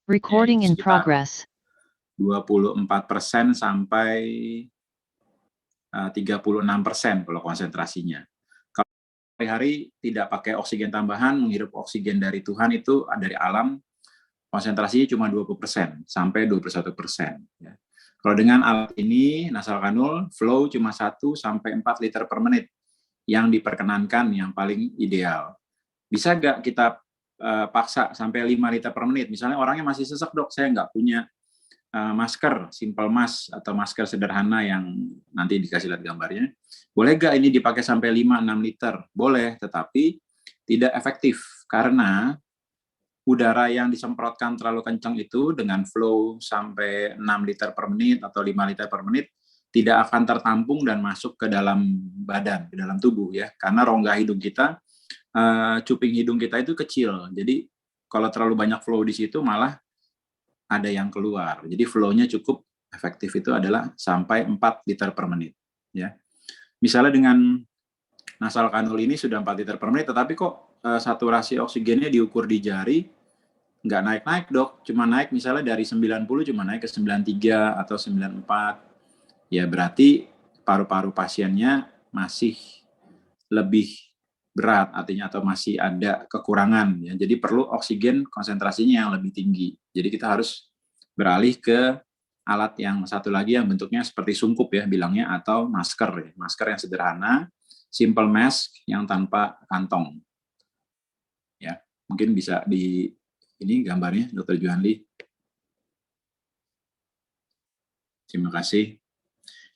Recording in sekitar progress. 24% sampai 36% kalau konsentrasinya. Kalau hari-hari tidak pakai oksigen tambahan, menghirup oksigen dari Tuhan itu dari alam, konsentrasinya cuma 20% sampai 21%. Ya. Kalau dengan alat ini, nasal kanul, flow cuma 1 sampai 4 liter per menit yang diperkenankan, yang paling ideal. Bisa nggak kita paksa sampai 5 liter per menit? Misalnya orangnya masih sesek, dok, saya nggak punya masker, simple mask atau masker sederhana yang nanti dikasih lihat gambarnya. Boleh nggak ini dipakai sampai 5-6 liter? Boleh, tetapi tidak efektif karena udara yang disemprotkan terlalu kencang itu dengan flow sampai 6 liter per menit atau 5 liter per menit tidak akan tertampung dan masuk ke dalam badan, ke dalam tubuh ya. Karena rongga hidung kita, cuping hidung kita itu kecil. Jadi kalau terlalu banyak flow di situ malah ada yang keluar. Jadi flow-nya cukup efektif itu adalah sampai 4 liter per menit ya. Misalnya dengan nasal kanul ini sudah 4 liter per menit, tetapi kok saturasi oksigennya diukur di jari nggak naik-naik, dok, cuma naik misalnya dari 90 cuma naik ke 93 atau 94, ya berarti paru-paru pasiennya masih lebih berat, artinya atau masih ada kekurangan ya. Jadi perlu oksigen konsentrasinya yang lebih tinggi. Jadi kita harus beralih ke alat yang satu lagi yang bentuknya seperti sungkup ya bilangnya, atau masker ya. Masker yang sederhana, simple mask yang tanpa kantong. Ya, mungkin bisa di ini gambarnya Dr. Juhanli. Terima kasih.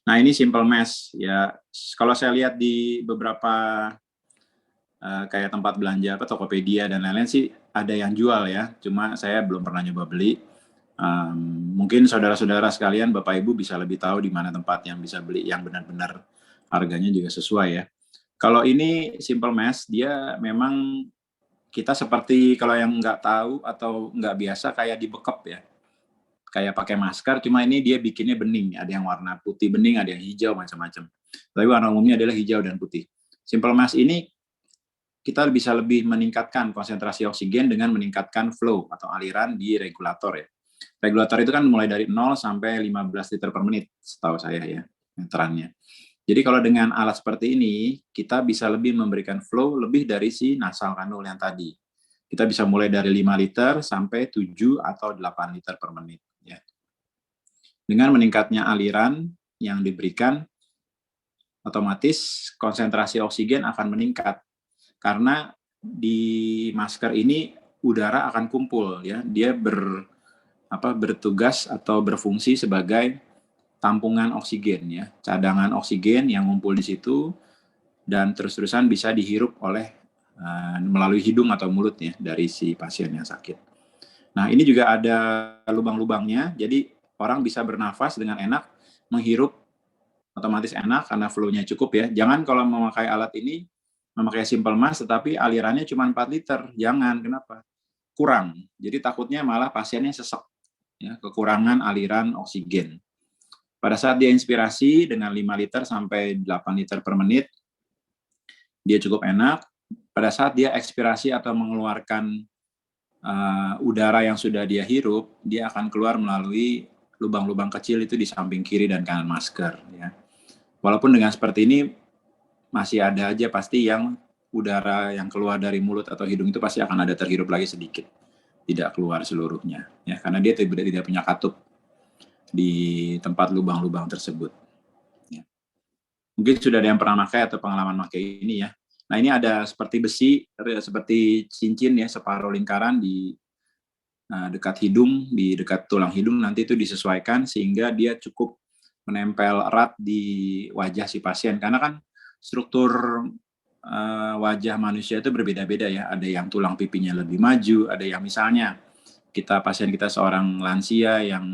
Nah, ini simple mask ya. Kalau saya lihat di beberapa kayak tempat belanja apa Tokopedia dan lain-lain sih ada yang jual ya. Cuma saya belum pernah nyoba beli. Mungkin saudara-saudara sekalian, Bapak Ibu bisa lebih tahu di mana tempat yang bisa beli yang benar-benar harganya juga sesuai ya. Kalau ini simple mask, dia memang kita seperti kalau yang nggak tahu atau nggak biasa kayak dibekap ya. Kayak pakai masker, cuma ini dia bikinnya bening. Ada yang warna putih bening, ada yang hijau, macam-macam. Tapi warna umumnya adalah hijau dan putih. Simple mask ini kita bisa lebih meningkatkan konsentrasi oksigen dengan meningkatkan flow atau aliran di regulator ya. Regulator itu kan mulai dari 0 sampai 15 liter per menit, setahu saya ya, meterannya. Jadi kalau dengan alat seperti ini, kita bisa lebih memberikan flow lebih dari si nasal kanul yang tadi. Kita bisa mulai dari 5 liter sampai 7 atau 8 liter per menit. Ya. Dengan meningkatnya aliran yang diberikan, otomatis konsentrasi oksigen akan meningkat. Karena di masker ini udara akan kumpul, ya. Dia bertugas atau berfungsi sebagai tampungan oksigen, ya. Cadangan oksigen yang ngumpul di situ dan terus-terusan bisa dihirup oleh melalui hidung atau mulutnya dari si pasien yang sakit. Nah, ini juga ada lubang-lubangnya, jadi orang bisa bernafas dengan enak, menghirup otomatis enak karena flow-nya cukup ya. Jangan kalau memakai alat ini, memakai simple mask, tetapi alirannya cuma 4 liter. Jangan, kenapa? Kurang. Jadi takutnya malah pasiennya sesek, ya, kekurangan aliran oksigen. Pada saat dia inspirasi dengan 5 liter sampai 8 liter per menit, dia cukup enak. Pada saat dia ekspirasi atau mengeluarkan udara yang sudah dia hirup, dia akan keluar melalui lubang-lubang kecil itu di samping kiri dan kanan masker. Ya. Walaupun dengan seperti ini, masih ada aja pasti yang udara yang keluar dari mulut atau hidung itu pasti akan ada terhirup lagi sedikit. Tidak keluar seluruhnya. Ya, karena dia tidak punya katup di tempat lubang-lubang tersebut. Ya. Mungkin sudah ada yang pernah pakai atau pengalaman pakai ini ya. Nah, ini ada seperti besi, seperti cincin ya, separuh lingkaran di dekat hidung, di dekat tulang hidung, nanti itu disesuaikan sehingga dia cukup menempel erat di wajah si pasien. Karena kan struktur wajah manusia itu berbeda-beda ya. Ada yang tulang pipinya lebih maju, ada yang misalnya pasien kita seorang lansia yang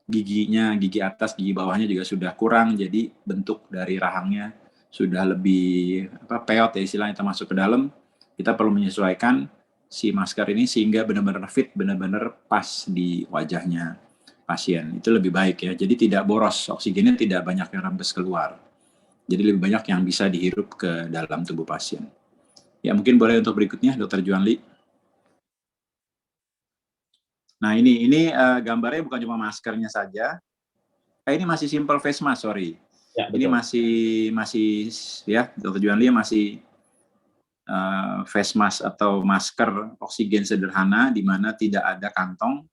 gigi atas, gigi bawahnya juga sudah kurang, jadi bentuk dari rahangnya sudah lebih peot ya istilahnya, kita masuk ke dalam, kita perlu menyesuaikan si masker ini sehingga benar-benar fit, benar-benar pas di wajahnya pasien. Itu lebih baik ya. Jadi tidak boros, oksigennya tidak banyak yang rembes keluar. Jadi lebih banyak yang bisa dihirup ke dalam tubuh pasien. Ya, mungkin boleh untuk berikutnya, Dr. Juhanli. Nah ini gambarnya bukan cuma maskernya saja. Ini masih simple face mask, sorry. Ya, ini masih ya, Dr. Juanli masih face mask atau masker oksigen sederhana di mana tidak ada kantong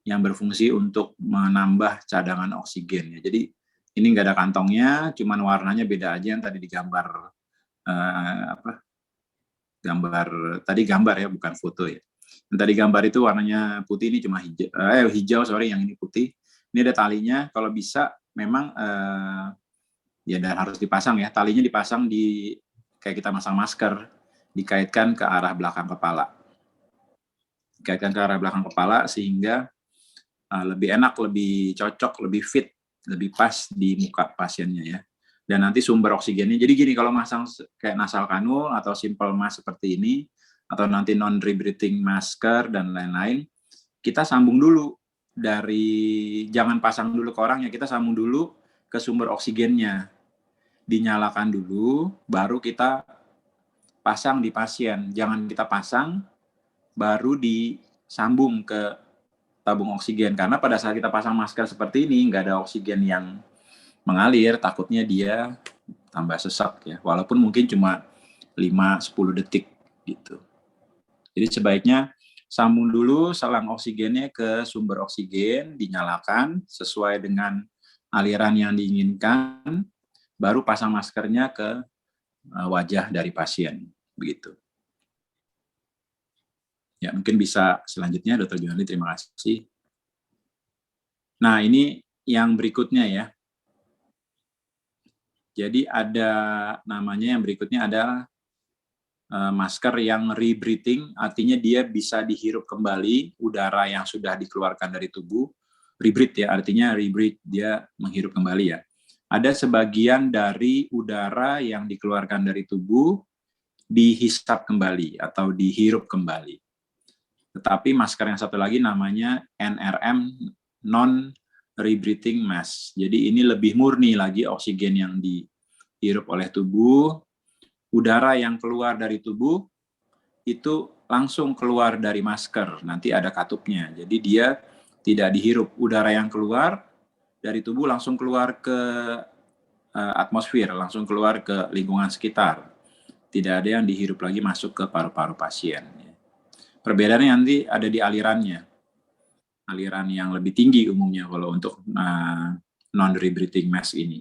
yang berfungsi untuk menambah cadangan oksigen. Jadi ini nggak ada kantongnya, cuman warnanya beda aja yang tadi digambar gambar ya, bukan foto ya. Yang tadi gambar itu warnanya putih, ini cuma hijau, yang ini putih. Ini ada talinya, kalau bisa memang ya dan harus dipasang ya, talinya dipasang di kayak kita masang masker, dikaitkan ke arah belakang kepala. Dikaitkan ke arah belakang kepala sehingga lebih enak, lebih cocok, lebih fit, lebih pas di muka pasiennya ya. Dan nanti sumber oksigennya, jadi gini, kalau masang kayak nasal kanul atau simple mask seperti ini, atau nanti non-rebreathing masker dan lain-lain, kita sambung dulu jangan pasang dulu ke orangnya, kita sambung dulu ke sumber oksigennya. Dinyalakan dulu, baru kita pasang di pasien. Jangan kita pasang, baru disambung ke tabung oksigen. Karena pada saat kita pasang masker seperti ini, nggak ada oksigen yang mengalir, takutnya dia tambah sesak ya. Walaupun mungkin cuma 5-10 detik gitu. Jadi sebaiknya sambung dulu selang oksigennya ke sumber oksigen, dinyalakan sesuai dengan aliran yang diinginkan, baru pasang maskernya ke wajah dari pasien, begitu. Ya, mungkin bisa selanjutnya, Dr. Juanli, terima kasih. Nah, ini yang berikutnya ya. Jadi ada namanya yang berikutnya adalah masker yang rebreathing, artinya dia bisa dihirup kembali udara yang sudah dikeluarkan dari tubuh. Rebreathe ya, artinya rebreathe, dia menghirup kembali ya. Ada sebagian dari udara yang dikeluarkan dari tubuh dihisap kembali atau dihirup kembali. Tetapi masker yang satu lagi namanya NRM, non-rebreathing mask. Jadi ini lebih murni lagi oksigen yang dihirup oleh tubuh, udara yang keluar dari tubuh itu langsung keluar dari masker, nanti ada katupnya. Jadi dia tidak dihirup, udara yang keluar dari tubuh langsung keluar ke atmosfer, langsung keluar ke lingkungan sekitar. Tidak ada yang dihirup lagi masuk ke paru-paru pasien. Perbedaannya nanti ada di alirannya. Aliran yang lebih tinggi umumnya kalau untuk non-rebreathing mask ini.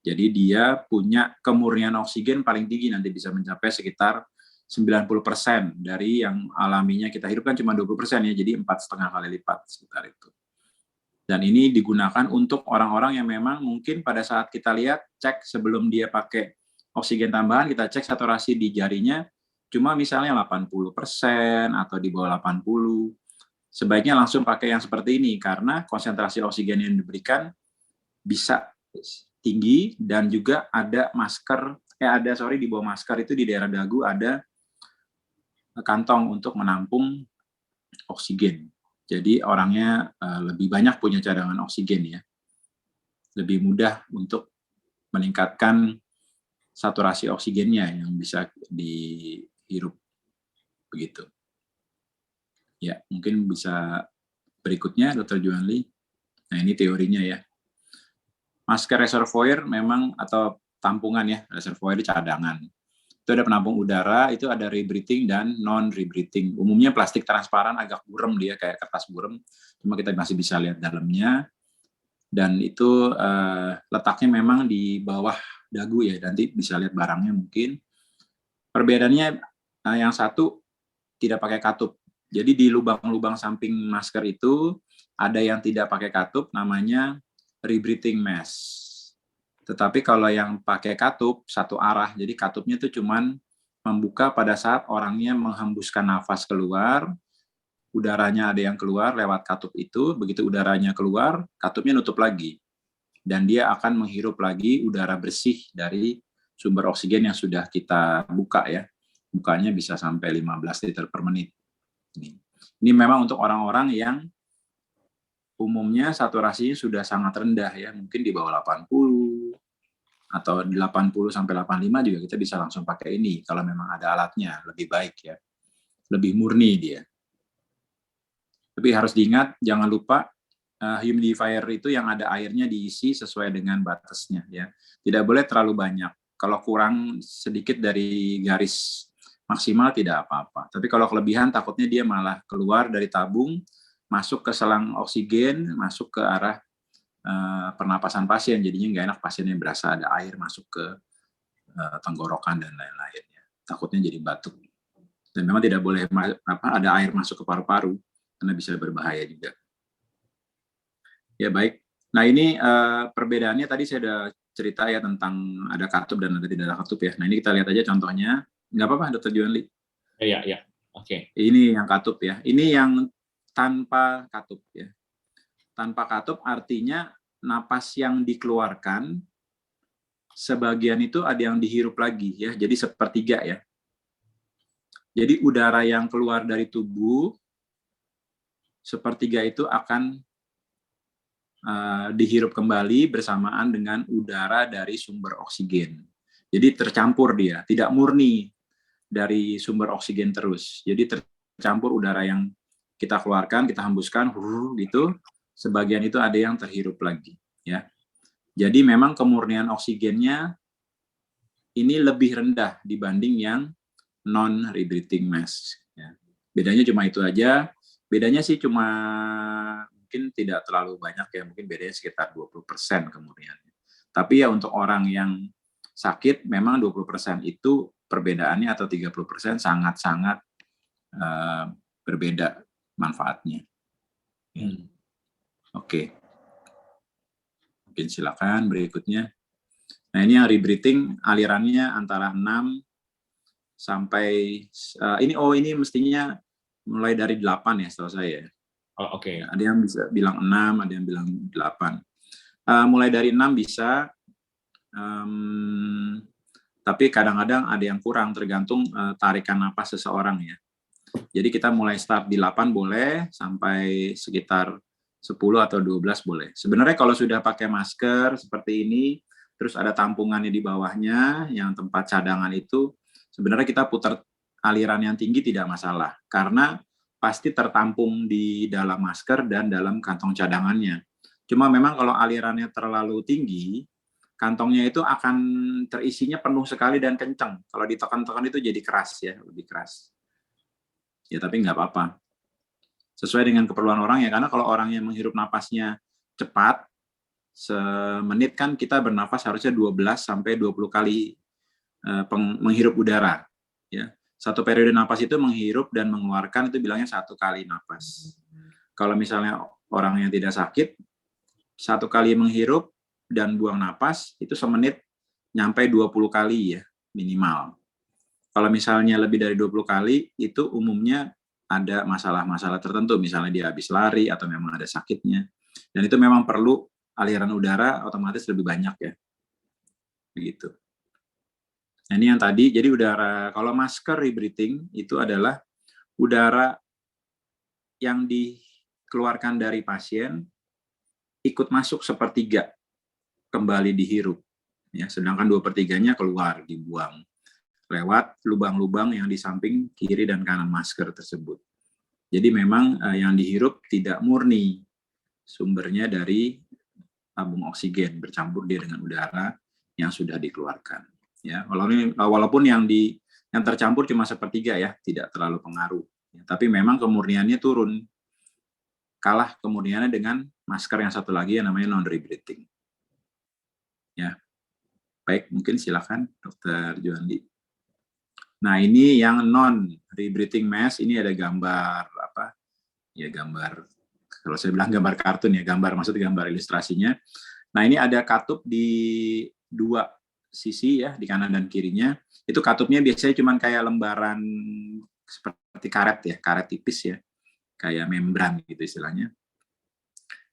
Jadi dia punya kemurnian oksigen paling tinggi, nanti bisa mencapai sekitar 90% dari yang alaminya kita hirup kan cuma 20% ya, jadi 4,5 kali lipat sekitar itu. Dan ini digunakan untuk orang-orang yang memang mungkin pada saat kita lihat, cek sebelum dia pakai oksigen tambahan, kita cek saturasi di jarinya cuma misalnya 80% atau di bawah 80%. Sebaiknya langsung pakai yang seperti ini, karena konsentrasi oksigen yang diberikan bisa tinggi, dan juga ada masker, di bawah masker itu di daerah dagu ada kantong untuk menampung oksigen. Jadi orangnya lebih banyak punya cadangan oksigen ya. Lebih mudah untuk meningkatkan saturasi oksigennya yang bisa dihirup begitu. Ya, mungkin bisa berikutnya Dr. Juanli. Nah, ini teorinya ya. Masker reservoir memang atau tampungan ya, reservoir itu cadangan. Itu ada penampung udara, itu ada rebreathing dan non-rebreathing. Umumnya plastik transparan, agak burem dia, kayak kertas burem, cuma kita masih bisa lihat dalamnya. Dan itu letaknya memang di bawah dagu ya, nanti bisa lihat barangnya mungkin. Perbedaannya yang satu tidak pakai katup. Jadi di lubang-lubang samping masker itu ada yang tidak pakai katup, namanya rebreathing mask. Tetapi kalau yang pakai katup satu arah, jadi katupnya itu cuman membuka pada saat orangnya menghembuskan nafas keluar, udaranya ada yang keluar lewat katup itu, begitu udaranya keluar, katupnya nutup lagi. Dan dia akan menghirup lagi udara bersih dari sumber oksigen yang sudah kita buka ya. Bukanya bisa sampai 15 liter per menit. Ini memang untuk orang-orang yang umumnya saturasinya sudah sangat rendah ya, mungkin di bawah 80 atau 80 sampai 85 juga kita bisa langsung pakai ini kalau memang ada alatnya, lebih baik ya. Lebih murni dia. Tapi harus diingat, jangan lupa humidifier itu yang ada airnya diisi sesuai dengan batasnya ya. Tidak boleh terlalu banyak. Kalau kurang sedikit dari garis maksimal tidak apa-apa. Tapi kalau kelebihan takutnya dia malah keluar dari tabung, masuk ke selang oksigen, masuk ke arah pernapasan pasien. Jadinya nggak enak, pasiennya berasa ada air masuk ke tenggorokan dan lain-lain. Takutnya jadi batuk. Dan memang tidak boleh ada air masuk ke paru-paru karena bisa berbahaya juga. Ya baik. Nah ini perbedaannya tadi saya sudah cerita ya tentang ada katup dan ada tidak ada katup ya. Nah ini kita lihat aja contohnya. Nggak apa-apa, Dr. Juanli. Ya. Oke. Ini yang katup ya. Ini yang tanpa katup ya. Tanpa katup artinya napas yang dikeluarkan sebagian itu ada yang dihirup lagi ya. Jadi sepertiga ya. Jadi udara yang keluar dari tubuh sepertiga itu akan dihirup kembali bersamaan dengan udara dari sumber oksigen. Jadi tercampur dia, tidak murni dari sumber oksigen terus. Jadi tercampur udara yang kita keluarkan, kita hembuskan, gitu. Sebagian itu ada yang terhirup lagi, ya. Jadi memang kemurnian oksigennya ini lebih rendah dibanding yang non-rebreathing mask. Ya. Bedanya cuma itu aja. Bedanya sih cuma mungkin tidak terlalu banyak ya, mungkin bedanya sekitar 20% kemurniannya. Tapi ya untuk orang yang sakit memang 20% itu perbedaannya atau 30% sangat-sangat berbeda manfaatnya. Oke. Mungkin silakan berikutnya. Nah ini yang rebreathing alirannya antara 6 sampai ini mestinya mulai dari 8 ya setahu saya. Oh, oke. Ya, ada yang bisa bilang 6, ada yang bilang 8. Mulai dari 6 bisa, tapi kadang-kadang ada yang kurang tergantung tarikan napas seseorang ya. Jadi kita mulai start di 8 boleh sampai sekitar 10 atau 12 boleh. Sebenarnya kalau sudah pakai masker seperti ini, terus ada tampungannya di bawahnya, yang tempat cadangan itu, sebenarnya kita putar aliran yang tinggi tidak masalah. Karena pasti tertampung di dalam masker dan dalam kantong cadangannya. Cuma memang kalau alirannya terlalu tinggi, kantongnya itu akan terisinya penuh sekali dan kencang. Kalau ditekan-tekan itu jadi keras ya, lebih keras. Ya tapi nggak apa-apa. Sesuai dengan keperluan orang ya, karena kalau orang yang menghirup napasnya cepat, semenit kan kita bernafas harusnya 12 sampai 20 kali menghirup udara. Ya. Satu periode napas itu menghirup dan mengeluarkan itu bilangnya 1 kali napas. Kalau misalnya orang yang tidak sakit, 1 kali menghirup dan buang napas itu semenit nyampe 20 kali ya minimal. Kalau misalnya lebih dari 20 kali itu umumnya ada masalah-masalah tertentu, misalnya dia habis lari atau memang ada sakitnya. Dan itu memang perlu aliran udara otomatis lebih banyak ya. Begitu. Nah, ini yang tadi, jadi udara, kalau masker rebreathing itu adalah udara yang dikeluarkan dari pasien ikut masuk sepertiga kembali dihirup. Ya, sedangkan 2/3-nya keluar, dibuang lewat lubang-lubang yang di samping kiri dan kanan masker tersebut. Jadi memang yang dihirup tidak murni sumbernya dari tabung oksigen, bercampur dia dengan udara yang sudah dikeluarkan. Ya, walaupun yang tercampur cuma sepertiga ya, tidak terlalu pengaruh. Ya, tapi memang kemurniannya turun, kalah kemurniannya dengan masker yang satu lagi yang namanya non-rebreathing. Ya, baik, mungkin silakan Dr. Juandi. Nah ini yang non-rebreathing mask, ini ada gambar apa? Ya gambar, kalau saya bilang gambar kartun ya, maksudnya gambar ilustrasinya. Nah ini ada katup di 2 sisi ya, di kanan dan kirinya. Itu katupnya biasanya cuma kayak lembaran seperti karet ya, karet tipis ya, kayak membran gitu istilahnya.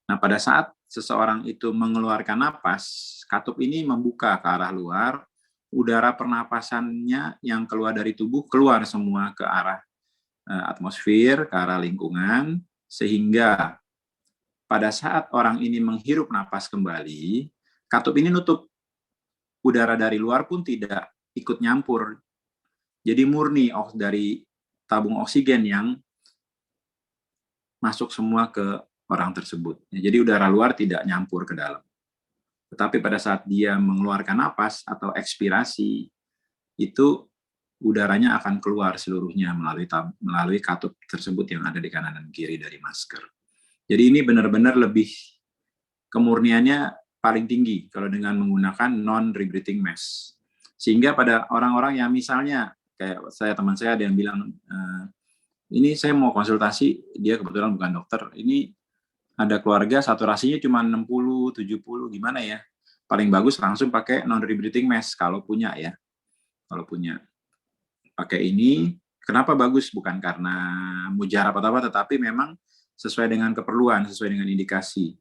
Nah pada saat seseorang itu mengeluarkan napas, katup ini membuka ke arah luar, udara pernapasannya yang keluar dari tubuh keluar semua ke arah atmosfer, ke arah lingkungan, sehingga pada saat orang ini menghirup napas kembali, katup ini nutup. Udara dari luar pun tidak ikut nyampur. Jadi murni dari tabung oksigen yang masuk semua ke orang tersebut. Jadi udara luar tidak nyampur ke dalam. Tetapi pada saat dia mengeluarkan napas atau ekspirasi, itu udaranya akan keluar seluruhnya melalui katup tersebut yang ada di kanan dan kiri dari masker. Jadi ini benar-benar lebih kemurniannya paling tinggi kalau dengan menggunakan non-rebreathing mask. Sehingga pada orang-orang yang misalnya, kayak teman saya ada yang bilang, ini saya mau konsultasi, dia kebetulan bukan dokter, ini ada keluarga saturasinya cuma 60, 70, gimana ya? Paling bagus langsung pakai non-rebreathing mask kalau punya ya. Kalau punya. Pakai ini, kenapa bagus? Bukan karena mujarab atau apa, tetapi memang sesuai dengan keperluan, sesuai dengan indikasi.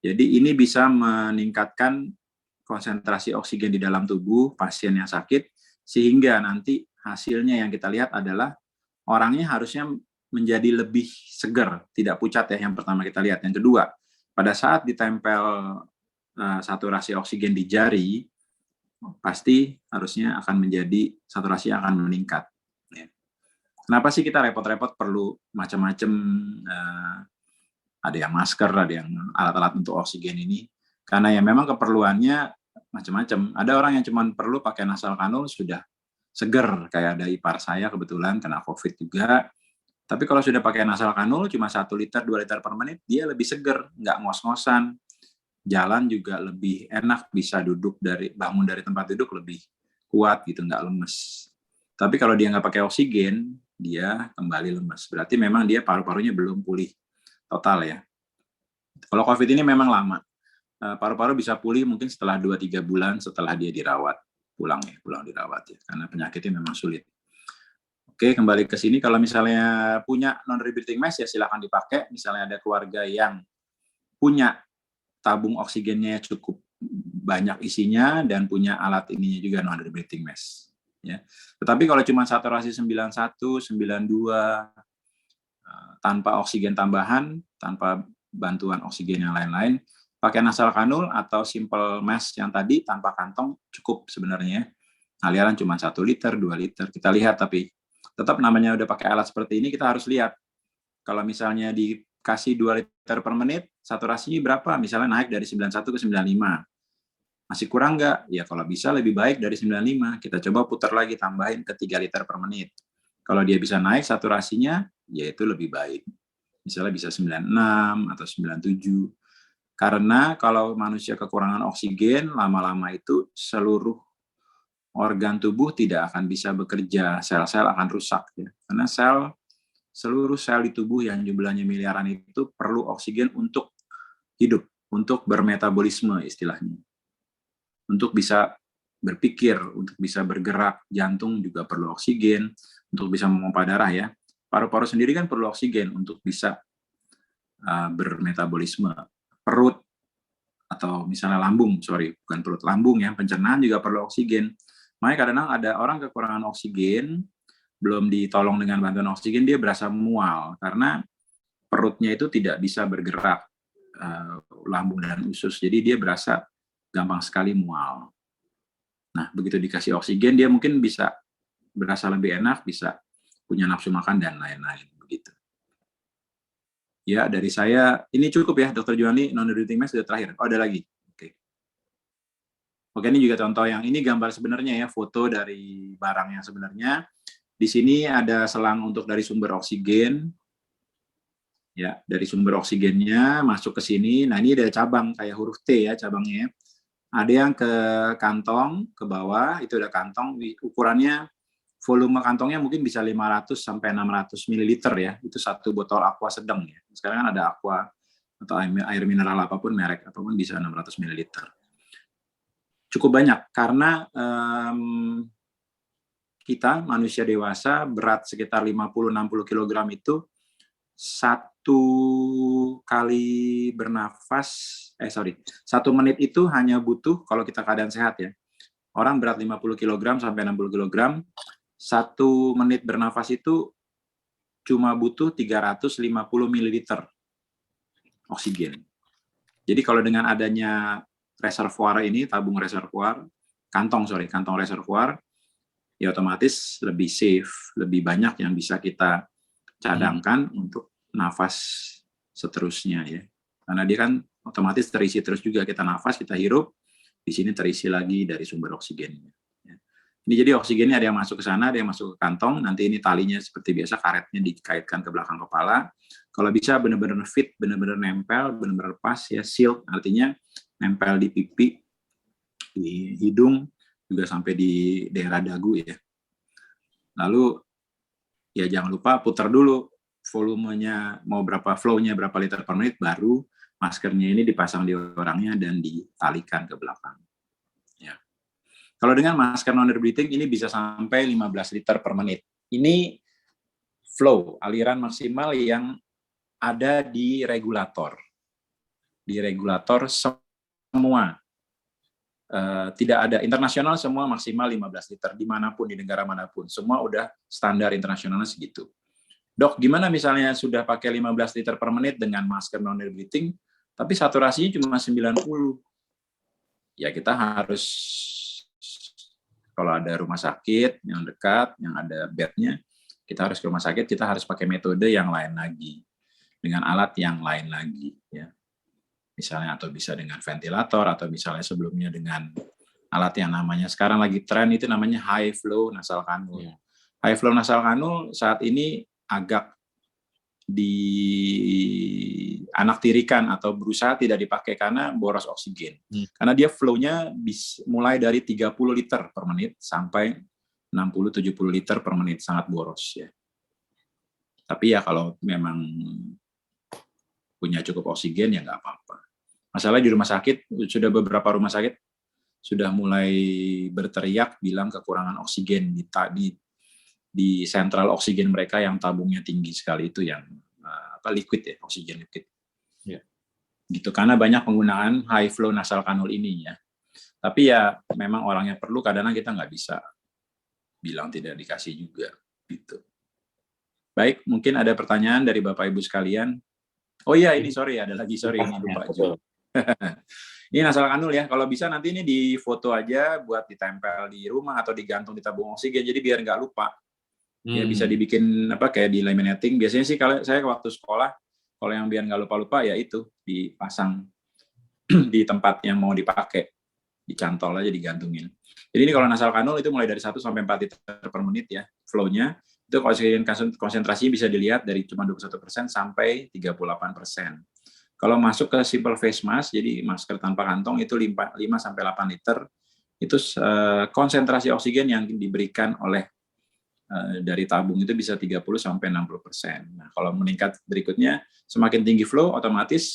Jadi ini bisa meningkatkan konsentrasi oksigen di dalam tubuh pasien yang sakit, sehingga nanti hasilnya yang kita lihat adalah orangnya harusnya menjadi lebih segar, tidak pucat ya, yang pertama kita lihat. Yang kedua, pada saat ditempel saturasi oksigen di jari, pasti harusnya akan menjadi saturasi akan meningkat. Kenapa sih kita repot-repot perlu macam-macam, ada yang masker, ada yang alat-alat untuk oksigen ini? Karena ya memang keperluannya macam-macam. Ada orang yang cuma perlu pakai nasal kanul sudah seger, kayak ada ipar saya kebetulan kena COVID juga. Tapi kalau sudah pakai nasal kanul cuma 1 liter, 2 liter per menit, dia lebih seger, nggak ngos-ngosan. Jalan juga lebih enak, bisa bangun dari tempat duduk lebih kuat gitu, nggak lemes. Tapi kalau dia nggak pakai oksigen, dia kembali lemes. Berarti memang dia paru-parunya belum pulih total ya. Kalau COVID ini memang lama. Paru-paru bisa pulih mungkin setelah 2-3 bulan setelah dia dirawat. Pulang dirawat ya, karena penyakitnya memang sulit. Oke, kembali ke sini. Kalau misalnya punya non-rebreathing mask ya silakan dipakai. Misalnya ada keluarga yang punya tabung oksigennya cukup banyak isinya dan punya alat ininya juga non-rebreathing mask. Ya. Tetapi kalau cuma saturasi 91, 92, tanpa oksigen tambahan, tanpa bantuan oksigen yang lain-lain, pakai nasal kanul atau simple mask yang tadi tanpa kantong cukup sebenarnya. Aliran cuma 1 liter, 2 liter. Kita lihat, tapi tetap namanya udah pakai alat seperti ini, kita harus lihat. Kalau misalnya dikasih 2 liter per menit, saturasinya berapa? Misalnya naik dari 91 ke 95. Masih kurang nggak? Ya kalau bisa lebih baik dari 95. Kita coba putar lagi, tambahin ke 3 liter per menit. Kalau dia bisa naik saturasinya, ya itu lebih baik. Misalnya bisa 96 atau 97. Karena kalau manusia kekurangan oksigen, lama-lama itu seluruh organ tubuh tidak akan bisa bekerja, sel-sel akan rusak. Ya. Karena seluruh sel di tubuh yang jumlahnya miliaran itu perlu oksigen untuk hidup, untuk bermetabolisme istilahnya. Untuk bisa berpikir, untuk bisa bergerak, jantung juga perlu oksigen, untuk bisa memompa darah ya. Paru-paru sendiri kan perlu oksigen untuk bisa bermetabolisme. Perut atau misalnya lambung, bukan perut, lambung ya, pencernaan juga perlu oksigen. Makanya kadang-kadang ada orang kekurangan oksigen, belum ditolong dengan bantuan oksigen, dia berasa mual karena perutnya itu tidak bisa bergerak, lambung dan usus. Jadi dia berasa gampang sekali mual. Nah, begitu dikasih oksigen, dia mungkin bisa berasa lebih enak, bisa punya nafsu makan dan lain-lain begitu. Ya, dari saya ini cukup ya, Dr. Juwani, non-rebreathing mask sudah terakhir. Oh, ada lagi. Oke, ini juga contoh yang ini gambar sebenarnya ya, foto dari barang yang sebenarnya. Di sini ada selang untuk dari sumber oksigen. Ya, dari sumber oksigennya masuk ke sini. Nah, ini ada cabang kayak huruf T ya cabangnya. Ada yang ke kantong, ke bawah, itu ada kantong, ukurannya, volume kantongnya mungkin bisa 500 sampai 600 ml ya. Itu satu botol aqua sedang ya. Sekarang kan ada aqua atau air mineral apapun, merek apapun bisa 600 ml. Cukup banyak, karena kita manusia dewasa berat sekitar 50-60 kg itu satu kali bernafas, 1 menit itu hanya butuh, kalau kita keadaan sehat ya, orang berat 50 kg sampai 60 kg, 1 menit bernafas itu cuma butuh 350 ml oksigen. Jadi kalau dengan adanya reservoir ini, tabung reservoir, kantong reservoir, ya otomatis lebih safe, lebih banyak yang bisa kita cadangkan untuk nafas seterusnya ya. Karena dia kan otomatis terisi terus juga, kita nafas, kita hirup, di sini terisi lagi dari sumber oksigennya. Ini jadi oksigennya ada yang masuk ke sana, ada yang masuk ke kantong, nanti ini talinya seperti biasa, karetnya dikaitkan ke belakang kepala. Kalau bisa benar-benar fit, benar-benar nempel, benar-benar pas ya, sealed, artinya nempel di pipi, di hidung, juga sampai di daerah dagu ya. Lalu ya jangan lupa putar dulu volumenya, mau berapa, flow-nya berapa liter per menit, baru maskernya ini dipasang di orangnya dan ditalikan ke belakang. Ya. Kalau dengan masker non-air breathing ini bisa sampai 15 liter per menit. Ini flow, aliran maksimal yang ada di regulator. Di regulator semua. Tidak ada internasional, semua maksimal 15 liter dimanapun, di negara manapun. Semua udah standar internasionalnya segitu. Dok, gimana misalnya sudah pakai 15 liter per menit dengan masker non-air breathing, tapi saturasinya cuma 90. Ya kita harus, kalau ada rumah sakit yang dekat, yang ada bednya, kita harus ke rumah sakit, kita harus pakai metode yang lain lagi, dengan alat yang lain lagi. Ya. Misalnya, atau bisa dengan ventilator, atau misalnya sebelumnya dengan alat yang namanya, sekarang lagi tren itu namanya high flow nasal cannula. Ya. High flow nasal cannula saat ini agak dianaktirikan atau berusaha tidak dipakai karena boros oksigen. Karena dia flow-nya mulai dari 30 liter per menit sampai 60-70 liter per menit, sangat boros ya. Tapi ya kalau memang punya cukup oksigen ya nggak apa-apa. Masalah di rumah sakit, sudah beberapa rumah sakit sudah mulai berteriak bilang kekurangan oksigen di sentral oksigen mereka yang tabungnya tinggi sekali, itu yang liquid ya, oksigen liquid. Ya. Gitu, karena banyak penggunaan high flow nasal cannula ini ya. Tapi ya memang orangnya perlu, kadang-kadang kita nggak bisa bilang tidak dikasih juga gitu. Baik, mungkin ada pertanyaan dari Bapak Ibu sekalian. Oh iya, ini sorry, ada lagi, sorry, ini lupa juga. Ini nasal cannula ya, kalau bisa nanti ini di foto aja buat ditempel di rumah atau digantung di tabung oksigen, jadi biar nggak lupa. Ya bisa dibikin kayak di laminating. Biasanya sih kalau saya waktu sekolah, kalau yang biar nggak lupa-lupa ya itu dipasang di tempat yang mau dipakai, dicantol aja, digantungin. Jadi ini kalau nasal cannula itu mulai dari 1 sampai 4 liter per menit ya flow-nya. Itu konsentrasi bisa dilihat dari cuma 21% sampai 38%. Kalau masuk ke simple face mask, jadi masker tanpa kantong, itu 5 sampai 8 liter. Itu konsentrasi oksigen yang diberikan oleh dari tabung itu bisa 30 sampai 60%. Nah, kalau meningkat berikutnya, semakin tinggi flow, otomatis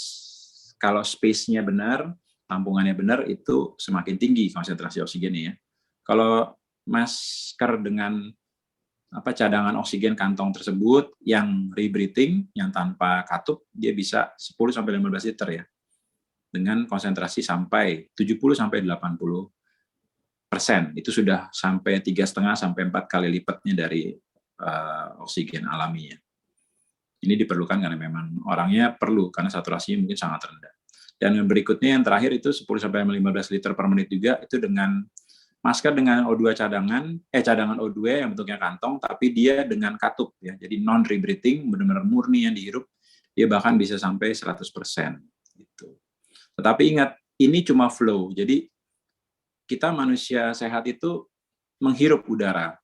kalau space-nya benar, tampungannya benar, itu semakin tinggi konsentrasi oksigennya ya. Kalau masker dengan cadangan oksigen kantong tersebut yang rebreathing, yang tanpa katup, dia bisa 10 sampai 15 liter ya. Dengan konsentrasi sampai 70 sampai 80%. Itu sudah sampai 3,5 sampai 4 kali lipatnya dari oksigen alaminya. Ini diperlukan karena memang orangnya perlu, karena saturasinya mungkin sangat rendah. Dan yang berikutnya, yang terakhir itu 10 sampai 15 liter per menit juga, itu dengan masker dengan O2 cadangan O2 yang bentuknya kantong, tapi dia dengan katup ya. Jadi non rebreathing, benar-benar murni yang dihirup, dia bahkan bisa sampai 100% gitu. Tetapi ingat, ini cuma flow. Jadi kita manusia sehat itu menghirup udara.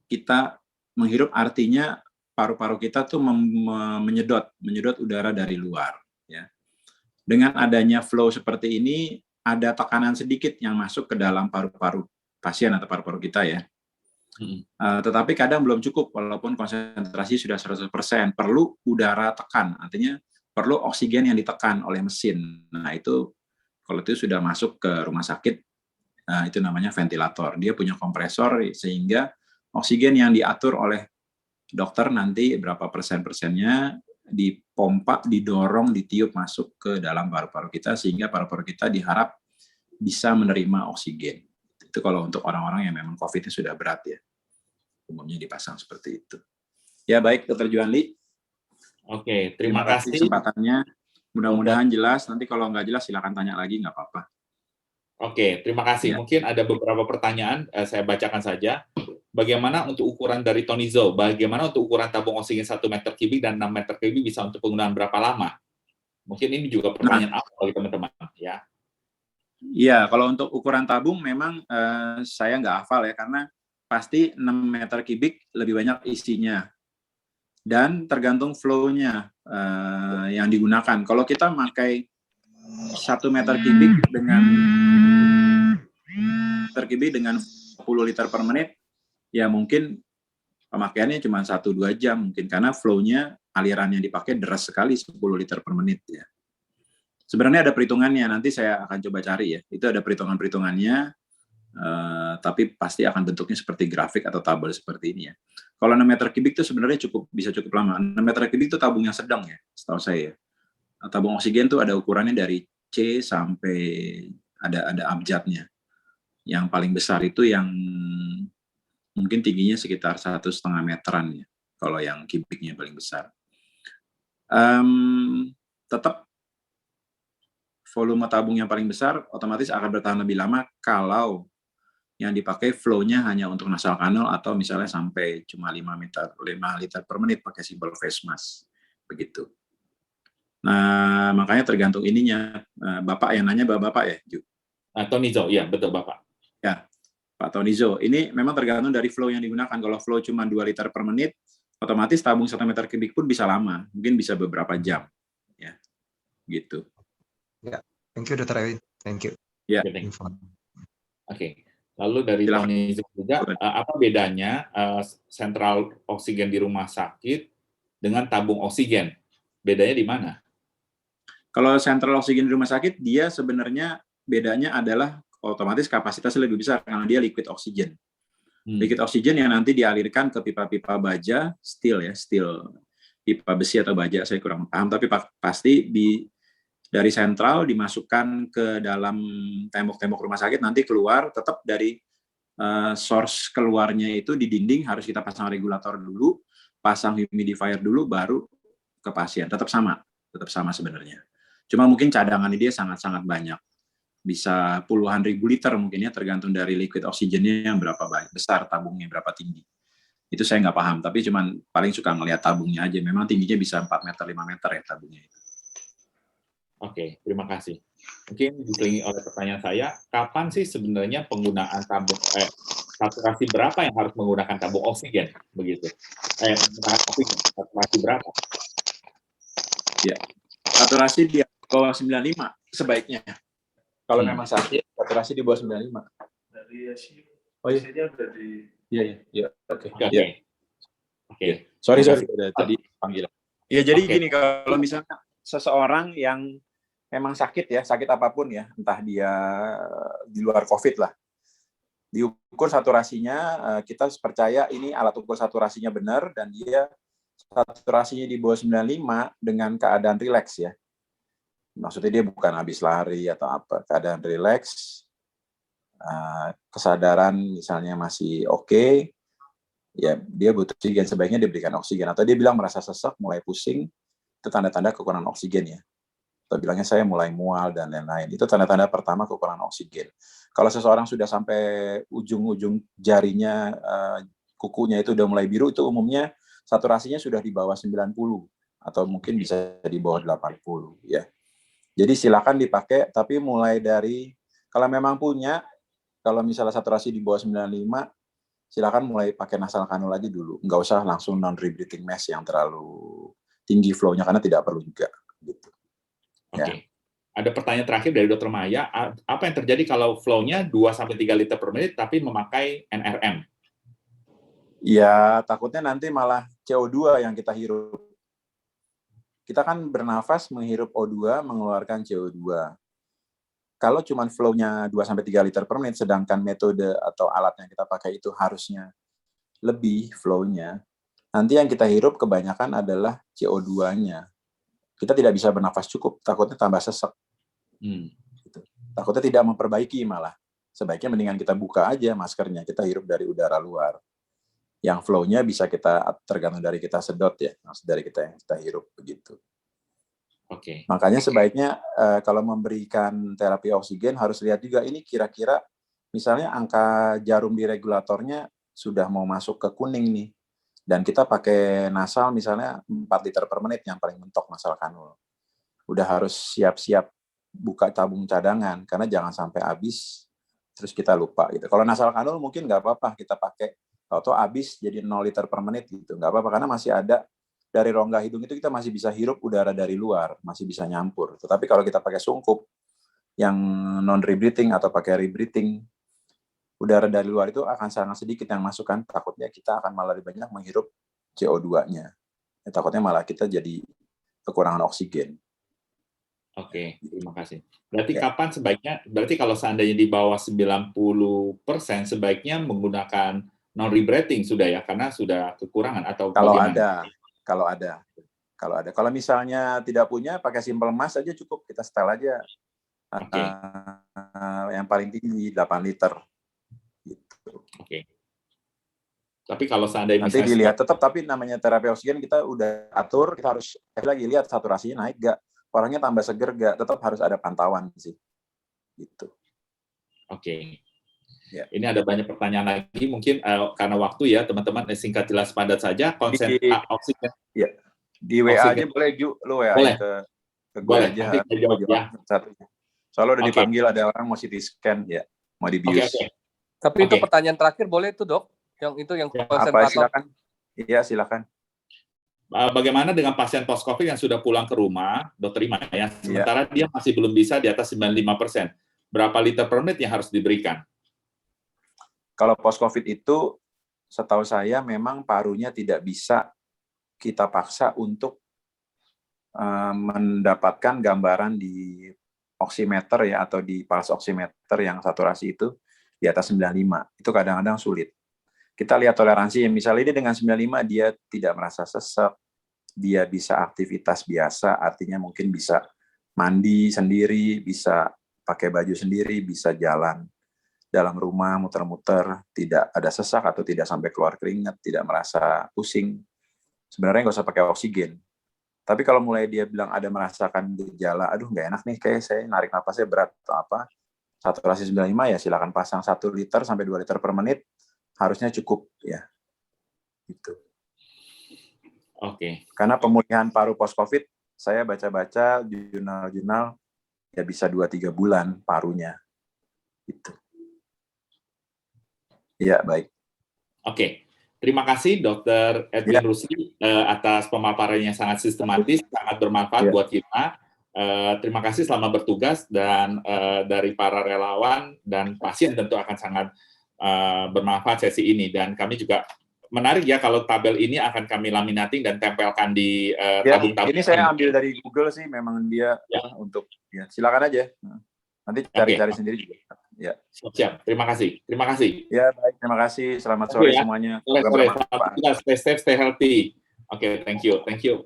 Kita menghirup artinya paru-paru kita tuh menyedot udara dari luar ya. Dengan adanya flow seperti ini, ada tekanan sedikit yang masuk ke dalam paru-paru pasien atau paru-paru kita ya. Tetapi kadang belum cukup, walaupun konsentrasi sudah 100%, perlu udara tekan, artinya perlu oksigen yang ditekan oleh mesin. Nah itu, kalau itu sudah masuk ke rumah sakit, itu namanya ventilator. Dia punya kompresor sehingga oksigen yang diatur oleh dokter nanti berapa persennya dipompa, didorong, ditiup masuk ke dalam paru-paru kita, sehingga paru-paru kita diharap bisa menerima oksigen. Itu kalau untuk orang-orang yang memang COVID-nya sudah berat ya. Umumnya dipasang seperti itu. Ya baik, Dr. Juanli. Oke, terima kasih kesempatannya. Mudah-mudahan jelas. Nanti kalau nggak jelas silakan tanya lagi, nggak apa-apa. Oke, terima kasih. Ya. Mungkin ada beberapa pertanyaan, saya bacakan saja. bagaimana untuk ukuran dari Tonizo? Bagaimana untuk ukuran tabung oksigen 1 meter kubik dan 6 meter kubik bisa untuk penggunaan berapa lama? Mungkin ini juga pertanyaan awal bagi teman-teman ya. Iya, kalau untuk ukuran tabung memang saya nggak hafal ya, karena pasti 6 meter kubik lebih banyak isinya. Dan tergantung flow-nya yang digunakan. Kalau kita pakai 1 meter kubik dengan 10 liter per menit, ya mungkin pemakaiannya cuma 1-2 jam mungkin, karena flow-nya, aliran yang dipakai deras sekali 10 liter per menit ya. Sebenarnya ada perhitungannya, nanti saya akan coba cari ya. Itu ada perhitungan-perhitungannya, tapi pasti akan bentuknya seperti grafik atau tabel seperti ini ya. Kalau 6 meter kubik itu sebenarnya bisa cukup lama. 6 meter kubik itu tabung yang sedang ya, setahu saya. Tabung oksigen itu ada ukurannya dari C sampai ada abjadnya. Yang paling besar itu yang mungkin tingginya sekitar 1,5 meteran ya, kalau yang kubiknya paling besar. Tetap volume tabung yang paling besar otomatis akan bertahan lebih lama kalau yang dipakai flow-nya hanya untuk nasal kanal atau misalnya sampai cuma 5 liter per menit pakai simple face mask. Begitu. Nah, makanya tergantung ininya. Bapak yang nanya, Bapak ya, Ju? Tonizo, ya betul Bapak. Ya, Pak Tonizo. Ini memang tergantung dari flow yang digunakan. Kalau flow cuma 2 liter per menit, otomatis tabung 1 meter kubik pun bisa lama. Mungkin bisa beberapa jam. Ya, gitu. Ya, thank you Dr. Ewin. Thank you. Ya. Oke. Lalu dari Tonizo juga, apa bedanya sentral oksigen di rumah sakit dengan tabung oksigen? Bedanya di mana? Kalau sentral oksigen di rumah sakit, dia sebenarnya bedanya adalah otomatis kapasitasnya lebih besar karena dia liquid oksigen. Liquid oksigen yang nanti dialirkan ke pipa-pipa baja, steel pipa besi atau baja, saya kurang paham, tapi pasti dari sentral dimasukkan ke dalam tembok-tembok rumah sakit, nanti keluar tetap dari source keluarnya itu di dinding harus kita pasang regulator dulu, pasang humidifier dulu, baru ke pasien. Tetap sama sebenarnya. Cuma mungkin cadangannya dia sangat-sangat banyak. Bisa puluhan ribu liter mungkin ya, tergantung dari liquid oksigennya yang berapa besar, tabungnya berapa tinggi. Itu saya nggak paham, tapi cuman paling suka ngelihat tabungnya aja. Memang tingginya bisa 4 meter, 5 meter ya tabungnya itu. Oke, terima kasih. Mungkin diselingi oleh pertanyaan saya, kapan sih sebenarnya penggunaan tabung saturasi berapa yang harus menggunakan tabung oksigen begitu? Saturasi berapa? Ya, saturasi di bawah 95 sebaiknya. Kalau memang sakit, saturasi di bawah 95. Dari Yashi, oh iya, udah di... Iya, oke. Oke. Sorry, udah tadi panggilan. Ya, jadi gini, kalau misalnya seseorang yang memang sakit ya, sakit apapun ya, entah dia di luar COVID lah, diukur saturasinya, kita percaya ini alat ukur saturasinya benar, dan dia saturasinya di bawah 95 dengan keadaan rileks ya. Maksudnya dia bukan habis lari atau apa, keadaan rileks, kesadaran misalnya masih oke, ya dia butuh oksigen, sebaiknya diberikan oksigen. Atau dia bilang merasa sesak, mulai pusing, itu tanda-tanda kekurangan oksigen ya. Atau bilangnya saya mulai mual dan lain-lain. Itu tanda-tanda pertama kekurangan oksigen. Kalau seseorang sudah sampai ujung-ujung jarinya, kukunya itu udah mulai biru, itu umumnya saturasinya sudah di bawah 90 atau mungkin bisa di bawah 80 ya. Jadi silakan dipakai, tapi mulai dari, kalau memang punya, kalau misalnya saturasi di bawah 95, silakan mulai pakai nasal kanul aja dulu. Nggak usah langsung non-rebreathing mask yang terlalu tinggi flow-nya, karena tidak perlu juga. Gitu. Oke. Ya. Ada pertanyaan terakhir dari Dr. Maya, apa yang terjadi kalau flow-nya 2-3 liter per menit, tapi memakai NRM? Ya, takutnya nanti malah CO2 yang kita hirup. Kita kan bernafas, menghirup O2, mengeluarkan CO2. Kalau cuma flow-nya 2-3 liter per menit, sedangkan metode atau alat yang kita pakai itu harusnya lebih flow-nya, nanti yang kita hirup kebanyakan adalah CO2-nya. Kita tidak bisa bernafas cukup, takutnya tambah sesek. Gitu. Takutnya tidak memperbaiki malah. Sebaiknya mendingan kita buka aja maskernya, kita hirup dari udara luar. Yang flow-nya bisa kita, tergantung dari kita sedot ya, dari kita yang kita hirup begitu. Oke. Makanya sebaiknya kalau memberikan terapi oksigen harus lihat juga ini kira-kira misalnya angka jarum di regulatornya sudah mau masuk ke kuning nih. Dan kita pakai nasal misalnya 4 liter per menit yang paling mentok nasal kanul. Udah harus siap-siap buka tabung cadangan, karena jangan sampai habis, terus kita lupa gitu. Kalau nasal kanul mungkin nggak apa-apa, kita pakai, atau habis jadi 0 liter per menit gitu, nggak apa-apa, karena masih ada dari rongga hidung itu kita masih bisa hirup udara dari luar, masih bisa nyampur. Tetapi kalau kita pakai sungkup, yang non-rebreathing atau pakai rebreathing, udara dari luar itu akan sangat sedikit yang masukkan, takutnya kita akan malah lebih banyak menghirup CO2-nya. Takutnya malah kita jadi kekurangan oksigen. Oke, terima kasih. Berarti kapan sebaiknya, berarti kalau seandainya di bawah 90%, sebaiknya menggunakan non-rebreathing sudah ya, karena sudah kekurangan atau Kalau bagaimana? Kalau misalnya tidak punya, pakai simple mask aja cukup, kita setel aja. Oke. Yang paling tinggi 8 liter. Gitu. Oke. Tapi kalau seandainya nanti dilihat tetap, tapi namanya terapi oksigen kita udah atur, kita harus lagi lihat saturasinya naik gak, orangnya tambah seger gak, tetap harus ada pantauan sih. Gitu. Oke. Ya. Ini ada banyak pertanyaan lagi, mungkin karena waktu ya, teman-teman singkat jelas padat saja. Konsen oksigen. Ya. Di WA aja boleh, Ju, lu WA boleh. ke gue aja. Nanti jawab ya. Soalnya udah dipanggil, ada orang mau CT scan ya, mau dibius. Tapi itu pertanyaan terakhir boleh itu, Dok? Yang konsentrator. Apa, silakan. Iya, silakan. Bagaimana dengan pasien post-COVID yang sudah pulang ke rumah, Dokter Ima, ya, sementara dia masih belum bisa di atas 95%. Berapa liter per menit yang harus diberikan? Kalau post-COVID itu, setahu saya memang parunya tidak bisa kita paksa untuk mendapatkan gambaran di oximeter ya, atau di pulse oximeter yang saturasi itu di atas 95. Itu kadang-kadang sulit. Kita lihat toleransi, misalnya ini dengan 95 dia tidak merasa sesek, dia bisa aktivitas biasa, artinya mungkin bisa mandi sendiri, bisa pakai baju sendiri, bisa jalan dalam rumah, muter-muter, tidak ada sesak atau tidak sampai keluar keringat, tidak merasa pusing. Sebenarnya nggak usah pakai oksigen. Tapi kalau mulai dia bilang ada merasakan gejala, aduh nggak enak nih, kayak saya narik napasnya berat atau apa, saturasi 95 ya silakan pasang 1 liter sampai 2 liter per menit, harusnya cukup ya. Gitu. Oke. Karena pemulihan paru post-COVID, saya baca-baca di jurnal-jurnal, ya bisa 2-3 bulan parunya. Gitu. Iya, baik. Oke. Terima kasih Dr. Edwin Rusli atas pemaparannya yang sangat sistematis, sangat bermanfaat buat kita. Terima kasih, selamat bertugas, dan dari para relawan dan pasien tentu akan sangat bermanfaat sesi ini. Dan kami juga menarik ya kalau tabel ini akan kami laminating dan tempelkan di tabung-tabung. Ini saya ambil dari Google sih, memang dia untuk silakan aja. Nanti cari-cari sendiri juga. Ya. Siap. Terima kasih. Terima kasih. Ya, baik. Terima kasih. Selamat sore semuanya. Sore. Stay safe, stay healthy. Oke, thank you. Thank you.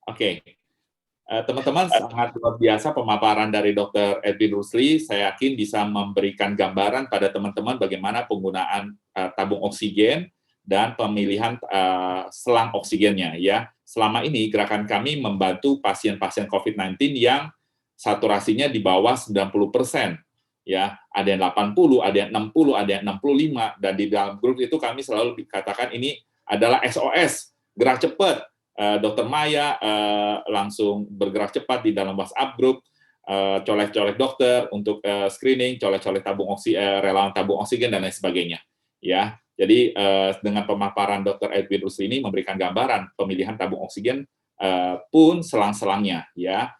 Oke. Teman-teman, sangat luar biasa pemaparan dari Dr. Edwin Rusli. Saya yakin bisa memberikan gambaran pada teman-teman bagaimana penggunaan tabung oksigen dan pemilihan selang oksigennya. Ya, selama ini gerakan kami membantu pasien-pasien COVID-19 yang saturasinya di bawah 90%. Ya, ada yang 80, ada yang 60, ada yang 65, dan di dalam grup itu kami selalu dikatakan ini adalah SOS, gerak cepat. Dr. Maya langsung bergerak cepat di dalam WhatsApp grup, colek-colek dokter untuk screening, colek-colek tabung relawan tabung oksigen dan lain sebagainya. Ya, jadi dengan pemaparan Dr. Edwin Rusli ini memberikan gambaran pemilihan tabung oksigen pun selang-selangnya, ya.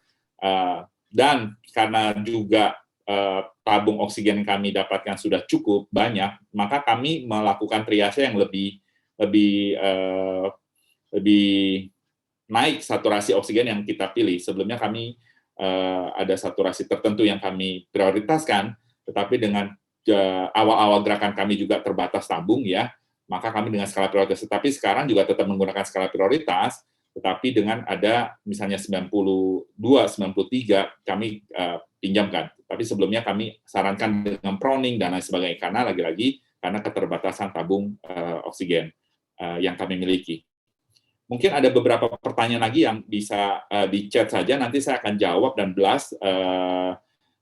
Dan karena juga tabung oksigen yang kami dapatkan sudah cukup banyak, maka kami melakukan triase yang lebih naik saturasi oksigen yang kita pilih. Sebelumnya kami ada saturasi tertentu yang kami prioritaskan, tetapi dengan awal-awal gerakan kami juga terbatas tabung ya, maka kami dengan skala prioritas. Tetapi sekarang juga tetap menggunakan skala prioritas, tetapi dengan ada misalnya 92, 93 kami pinjamkan. Tapi sebelumnya kami sarankan dengan proning dan lain sebagainya, karena lagi-lagi karena keterbatasan tabung oksigen yang kami miliki. Mungkin ada beberapa pertanyaan lagi yang bisa di chat saja, nanti saya akan jawab dan blast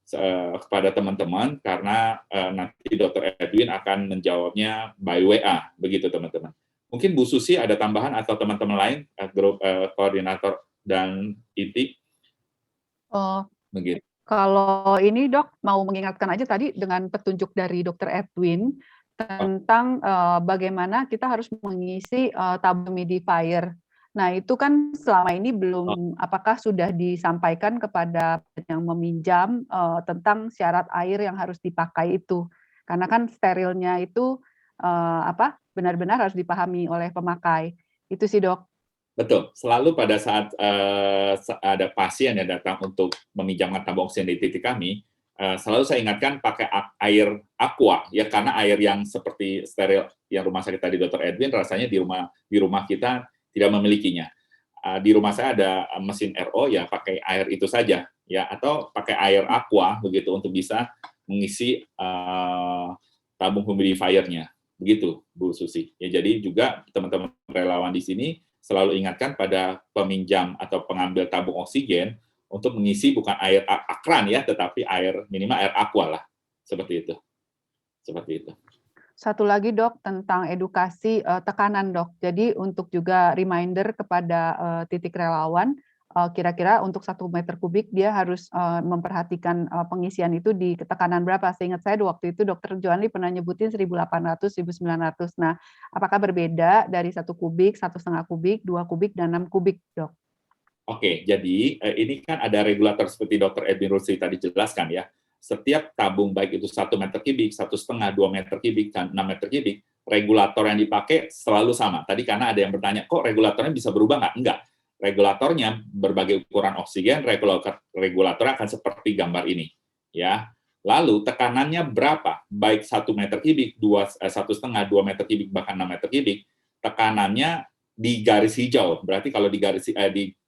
kepada teman-teman karena nanti Dr. Edwin akan menjawabnya by WA, begitu teman-teman. Mungkin Bu Susi ada tambahan atau teman-teman lain, grup koordinator dan ITI? Begitu. Kalau ini Dok, mau mengingatkan aja tadi dengan petunjuk dari Dr. Edwin tentang bagaimana kita harus mengisi tabung humidifier. Nah, itu kan selama ini belum, apakah sudah disampaikan kepada yang meminjam tentang syarat air yang harus dipakai itu. Karena kan sterilnya itu benar-benar harus dipahami oleh pemakai. Itu sih, Dok. Betul, selalu pada saat ada pasien yang datang untuk meminjamkan tabung oksigen di titik kami, selalu saya ingatkan pakai air aqua, ya, karena air yang seperti steril yang rumah sakit tadi Dr. Edwin rasanya di rumah kita tidak memilikinya. Di rumah saya ada mesin RO, ya pakai air itu saja, ya, atau pakai air aqua begitu untuk bisa mengisi tabung humidifier-nya. Begitu, Bu Susi. Ya, jadi juga teman-teman relawan di sini selalu ingatkan pada peminjam atau pengambil tabung oksigen untuk mengisi bukan air akran ya, tetapi minimal air aqua lah. Seperti itu. Seperti itu. Satu lagi Dok, tentang edukasi tekanan Dok. Jadi untuk juga reminder kepada titik relawan, kira-kira untuk 1 meter kubik dia harus memperhatikan pengisian itu di tekanan berapa. Seingat saya waktu itu Dr. Johanli pernah nyebutin 1.800, 1.900. Nah, apakah berbeda dari 1 kubik, 1,5 kubik, 2 kubik, dan 6 kubik, Dok? Oke, jadi ini kan ada regulator seperti Dr. Edwin Rusli tadi jelaskan ya. Setiap tabung, baik itu 1 meter kubik, 1,5, 2 meter kubik, dan 6 meter kubik, regulator yang dipakai selalu sama. Tadi karena ada yang bertanya, kok regulatornya bisa berubah nggak? Enggak. Regulatornya berbagai ukuran oksigen, regulatornya akan seperti gambar ini. Ya. Lalu tekanannya berapa? Baik 1 meter kubik, 1,5, 2 meter kubik, bahkan 6 meter kubik, tekanannya di garis hijau. Berarti kalau di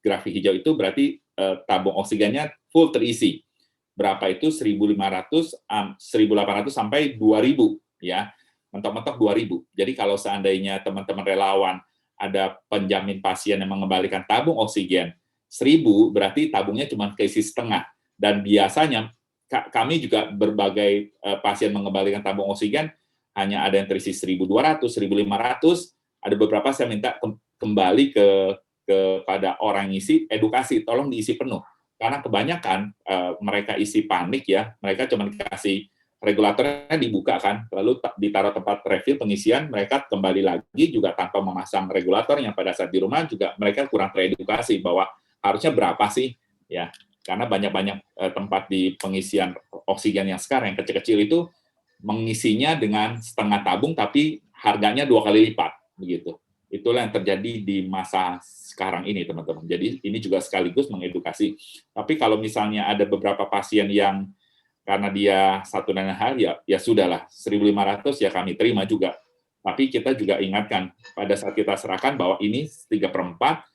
grafik hijau itu berarti tabung oksigennya full terisi. Berapa itu? 1.500, 1.800 sampai 2.000 ya. Mentok-mentok 2.000. Jadi kalau seandainya teman-teman relawan ada penjamin pasien yang mengembalikan tabung oksigen 1.000, berarti tabungnya cuma keisi setengah. Dan biasanya kami juga berbagai pasien mengembalikan tabung oksigen hanya ada yang terisi 1.200, 1.500. Ada beberapa saya minta kembali kepada orang ngisi, edukasi, tolong diisi penuh. Karena kebanyakan mereka isi panik ya, mereka cuma dikasih regulatornya dibuka kan, lalu ditaruh tempat refill pengisian, mereka kembali lagi juga tanpa memasang regulator yang pada saat di rumah juga mereka kurang teredukasi bahwa harusnya berapa sih ya, karena banyak-banyak tempat di pengisian oksigen yang sekarang yang kecil-kecil itu mengisinya dengan setengah tabung tapi harganya 2 kali lipat begitu. Itulah yang terjadi di masa sekarang ini, teman-teman. Jadi ini juga sekaligus mengedukasi. Tapi kalau misalnya ada beberapa pasien yang karena dia satu dan hal, ya sudahlah, 1.500 ya kami terima juga. Tapi kita juga ingatkan pada saat kita serahkan bahwa ini 3/4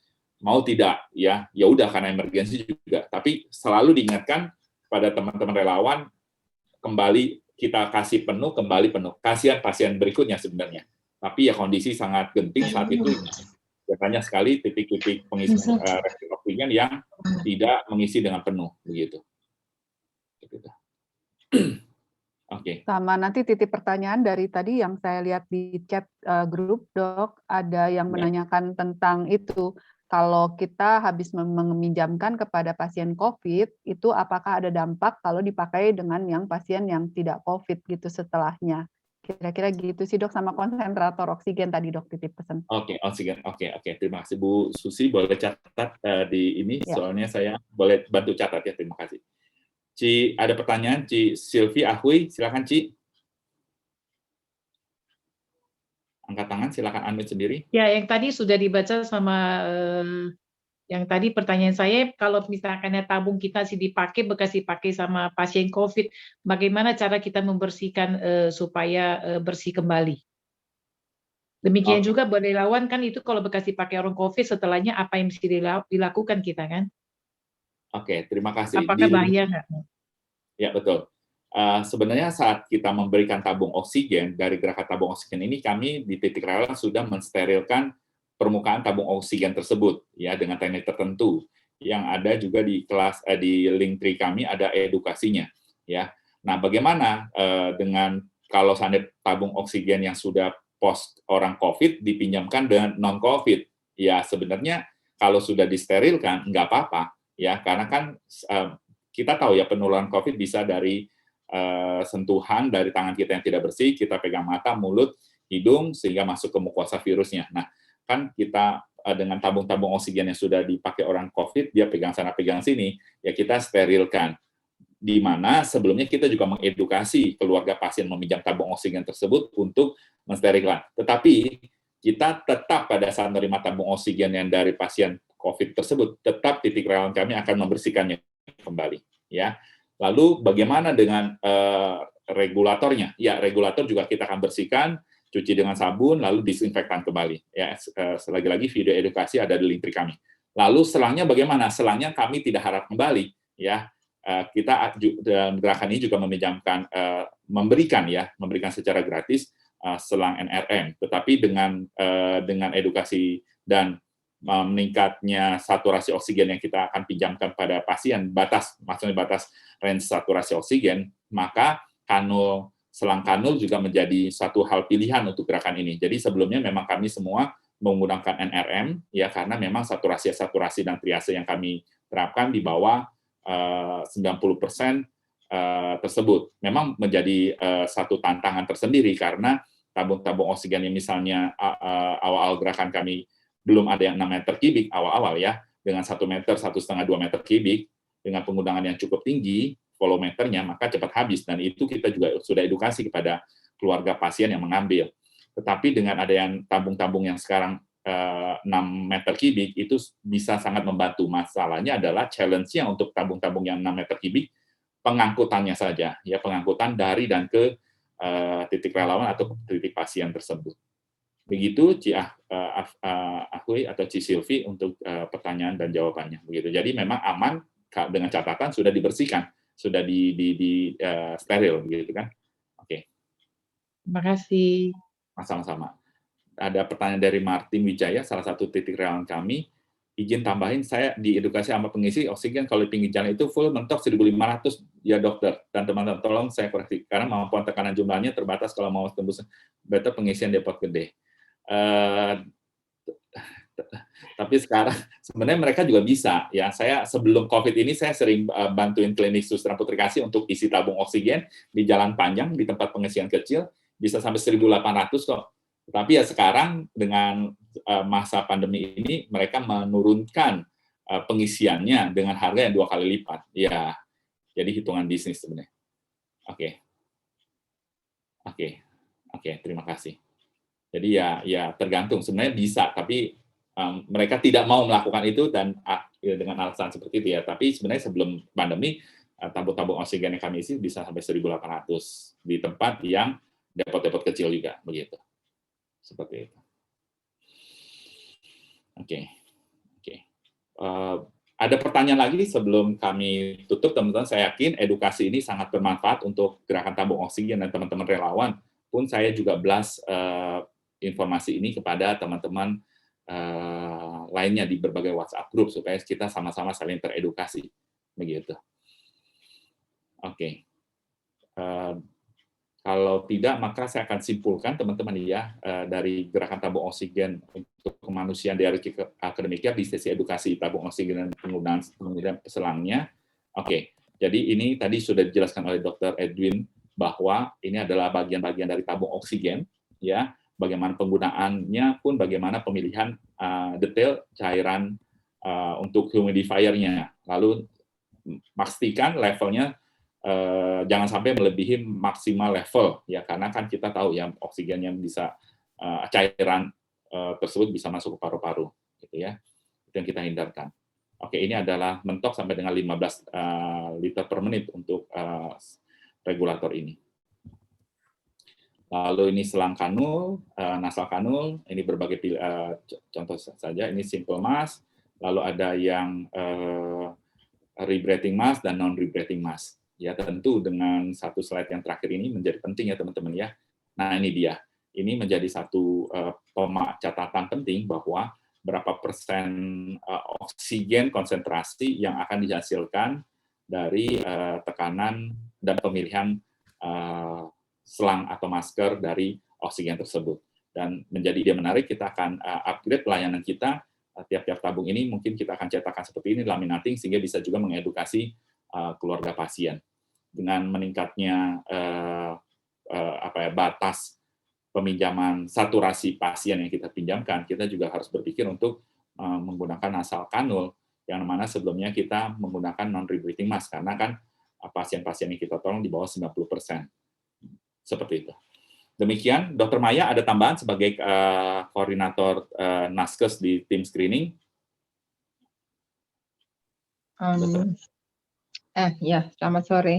mau tidak ya udah karena emergensi juga. Tapi selalu diingatkan pada teman-teman relawan kembali kita kasih penuh, kembali penuh. Kasihan pasien berikutnya sebenarnya. Tapi ya kondisi sangat genting saat itu, banyak sekali titik-titik pengisi oksigen yang tidak mengisi dengan penuh, begitu. Oke. Sama nanti titip pertanyaan dari tadi yang saya lihat di chat grup, Dok, ada yang menanyakan tentang itu. Kalau kita habis meminjamkan kepada pasien COVID, itu apakah ada dampak kalau dipakai dengan yang pasien yang tidak COVID gitu setelahnya? Kira-kira gitu sih Dok, sama konsentrator oksigen tadi Dok titip pesan. Oke, oksigen. Oke. Terima kasih Bu Susi, boleh catat di ini, Ya. soalnya saya boleh bantu catat ya, terima kasih. Ci, ada pertanyaan, Ci Silvi Ahui, silakan Ci. Angkat tangan, silakan unmute sendiri. Ya, yang tadi sudah dibaca sama yang tadi pertanyaan saya, kalau misalkan tabung kita dipakai bekas dipakai sama pasien COVID, bagaimana cara kita membersihkan supaya bersih kembali? Demikian juga buat relawan kan itu kalau bekas dipakai orang COVID, setelahnya apa yang mesti dilakukan kita kan? Oke, terima kasih. Apakah bahaya nggak? Ya, betul. Sebenarnya saat kita memberikan tabung oksigen, dari gerakan tabung oksigen ini kami di titik relawan sudah mensterilkan permukaan tabung oksigen tersebut ya dengan teknik tertentu. Yang ada juga di kelas di link tree kami ada edukasinya. ya. Nah, bagaimana dengan kalau seandainya tabung oksigen yang sudah post orang COVID dipinjamkan dengan non-COVID? Ya, sebenarnya kalau sudah disterilkan, nggak apa-apa, ya, karena kan kita tahu ya penularan COVID bisa dari sentuhan dari tangan kita yang tidak bersih, kita pegang mata, mulut, hidung, sehingga masuk ke mukosa virusnya. Nah, kan kita dengan tabung-tabung oksigen yang sudah dipakai orang COVID, dia pegang sana, pegang sini, ya kita sterilkan. Di mana sebelumnya kita juga mengedukasi keluarga pasien meminjam tabung oksigen tersebut untuk mensterilkan. Tetapi kita tetap pada saat menerima tabung oksigen yang dari pasien COVID tersebut, tetap titik relawan kami akan membersihkannya kembali. Ya. Lalu bagaimana dengan regulatornya? Ya, regulator juga kita akan bersihkan, cuci dengan sabun, lalu disinfektan kembali. Ya, lagi-lagi video edukasi ada di link kami. Lalu selangnya bagaimana? Selangnya kami tidak harap kembali. Ya, kita dalam gerakan ini juga meminjamkan, memberikan secara gratis selang NRM, tetapi dengan edukasi dan meningkatnya saturasi oksigen yang kita akan pinjamkan pada pasien, maksudnya batas range saturasi oksigen, maka selang kanul juga menjadi satu hal pilihan untuk gerakan ini. Jadi sebelumnya memang kami semua menggunakan NRM, ya karena memang saturasi dan triase yang kami terapkan di bawah 90% tersebut. Memang menjadi satu tantangan tersendiri karena tabung-tabung oksigen yang misalnya awal-awal gerakan kami belum ada yang 6 meter kubik awal-awal ya, dengan 1 meter, 1,5, 2 meter kubik, dengan penggunaan yang cukup tinggi, volumeternya, maka cepat habis. Dan itu kita juga sudah edukasi kepada keluarga pasien yang mengambil. Tetapi dengan ada yang tabung-tabung yang sekarang 6 meter kubik itu bisa sangat membantu. Masalahnya adalah challenge-nya untuk tabung-tabung yang 6 meter kubik, pengangkutannya saja, ya pengangkutan dari dan ke titik relawan atau titik pasien tersebut. Begitu Ci Ahwi atau Ci Silvi untuk pertanyaan dan jawabannya. Begitu. Jadi memang aman dengan catatan sudah dibersihkan, sudah di steril, gitu kan? Oke. Terima kasih. Sama-sama. Ada pertanyaan dari Martin Wijaya, salah satu titik relawan kami. Izin tambahin, saya di edukasi sama pengisi oksigen kalau di pinggir jalan itu full mentok 1.500 ya dokter. Dan teman-teman tolong saya koreksi, karena kemampuan tekanan jumlahnya terbatas kalau mau tembus better pengisian depot gede. Tapi sekarang sebenarnya mereka juga bisa. Ya, saya sebelum COVID ini saya sering bantuin klinik Suster Putri Kasih untuk isi tabung oksigen di jalan panjang di tempat pengisian kecil bisa sampai 1.800 kok. Tapi ya sekarang dengan masa pandemi ini mereka menurunkan pengisiannya dengan harga yang 2 kali lipat. Ya, jadi hitungan bisnis sebenarnya. Oke, terima kasih. Jadi ya tergantung sebenarnya bisa, tapi mereka tidak mau melakukan itu dan dengan alasan seperti itu ya. Tapi sebenarnya sebelum pandemi tabung-tabung oksigen yang kami isi bisa sampai 1.800 di tempat yang depot-depot kecil juga begitu. Seperti itu. Oke. Ada pertanyaan lagi sebelum kami tutup, teman-teman. Saya yakin edukasi ini sangat bermanfaat untuk gerakan tabung oksigen dan teman-teman relawan. Pun saya juga blast informasi ini kepada teman-teman lainnya di berbagai WhatsApp group supaya kita sama-sama saling teredukasi. Begitu. Oke. Kalau tidak, maka saya akan simpulkan teman-teman ya dari gerakan tabung oksigen untuk kemanusiaan dari akademiknya di sesi edukasi tabung oksigen dan penggunaan selangnya. Oke, jadi ini tadi sudah dijelaskan oleh Dr. Edwin bahwa ini adalah bagian-bagian dari tabung oksigen, ya. Bagaimana penggunaannya pun bagaimana pemilihan detail cairan untuk humidifier-nya. Lalu pastikan levelnya jangan sampai melebihi maksimal level ya, karena kan kita tahu ya oksigen yang bisa cairan tersebut bisa masuk ke paru-paru gitu ya, itu yang kita hindarkan. Oke, ini adalah mentok sampai dengan 15 liter per menit untuk regulator ini. Lalu ini selang kanul, nasal kanul, ini berbagai contoh saja, ini simple mask, lalu ada yang rebreathing mask dan non rebreathing mask. Ya, tentu dengan satu slide yang terakhir ini menjadi penting ya teman-teman ya. Nah, ini dia. Ini menjadi satu catatan penting bahwa berapa persen oksigen konsentrasi yang akan dihasilkan dari tekanan dan pemilihan selang atau masker dari oksigen tersebut. Dan menjadi ide menarik, kita akan upgrade pelayanan kita. Tiap-tiap tabung ini mungkin kita akan cetakan seperti ini, laminating, sehingga bisa juga mengedukasi keluarga pasien. Dengan meningkatnya batas peminjaman saturasi pasien yang kita pinjamkan, kita juga harus berpikir untuk menggunakan nasal kanul, yang mana sebelumnya kita menggunakan non-rebreathing mask, karena kan pasien-pasien yang kita tolong di bawah 90%. Seperti itu. Demikian, Dr. Maya ada tambahan sebagai koordinator Naskes di tim screening? Ya, selamat sore.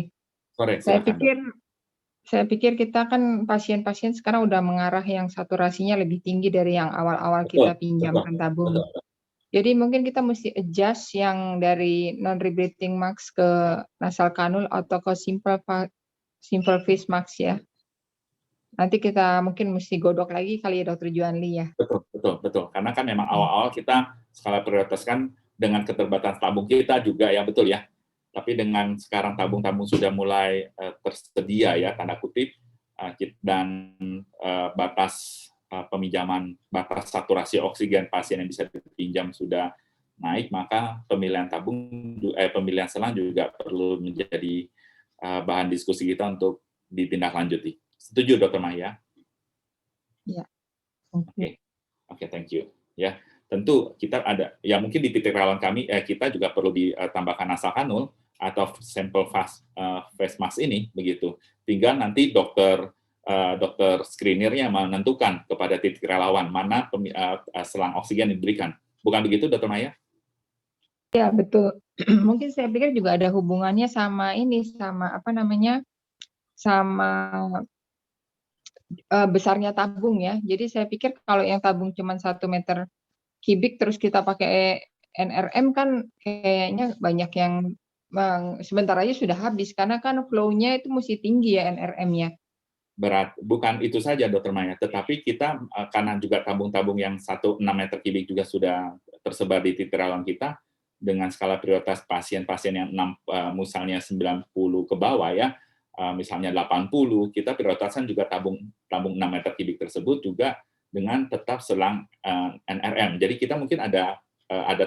Sore, Saya silakan. pikir kita kan pasien-pasien sekarang udah mengarah yang saturasinya lebih tinggi dari yang awal-awal kita pinjamkan tabung. Jadi mungkin kita mesti adjust yang dari non-rebreathing mask ke nasal kanul atau ke simple face mask ya. Nanti kita mungkin mesti godok lagi kali ya Dr. Juanli ya. Betul. Karena kan memang awal-awal kita skala prioritaskan dengan keterbatasan tabung kita juga ya, betul ya. Tapi dengan sekarang tabung-tabung sudah mulai tersedia ya, tanda kutip, dan batas peminjaman, batas saturasi oksigen pasien yang bisa dipinjam sudah naik, maka pemilihan pemilihan selang juga perlu menjadi bahan diskusi kita untuk ditindaklanjuti. Setuju, Dr. Maya? Ya. Oke, thank you. Ya, tentu kita ada, ya mungkin di titik rawan kami, kita juga perlu ditambahkan nasal kanul atau sampel face mask ini, begitu. Tinggal nanti dokter screener-nya menentukan kepada titik relawan mana selang oksigen yang diberikan. Bukan begitu, Dr. Maya? Ya, betul. Mungkin saya pikir juga ada hubungannya sama ini, sama besarnya tabung ya. Jadi saya pikir kalau yang tabung cuma 1 meter kubik terus kita pakai NRM kan kayaknya banyak yang sebentar aja sudah habis karena kan flow-nya itu mesti tinggi ya NRM-nya. Bukan itu saja, Dr. Maya, tetapi kita karena juga tabung-tabung yang 6 meter kubik juga sudah tersebar di titik rawan kita dengan skala prioritas pasien-pasien yang misalnya 90 ke bawah ya. Misalnya 80, kita prioritaskan juga tabung 6 meter kubik tersebut juga dengan tetap selang NRM. Jadi kita mungkin ada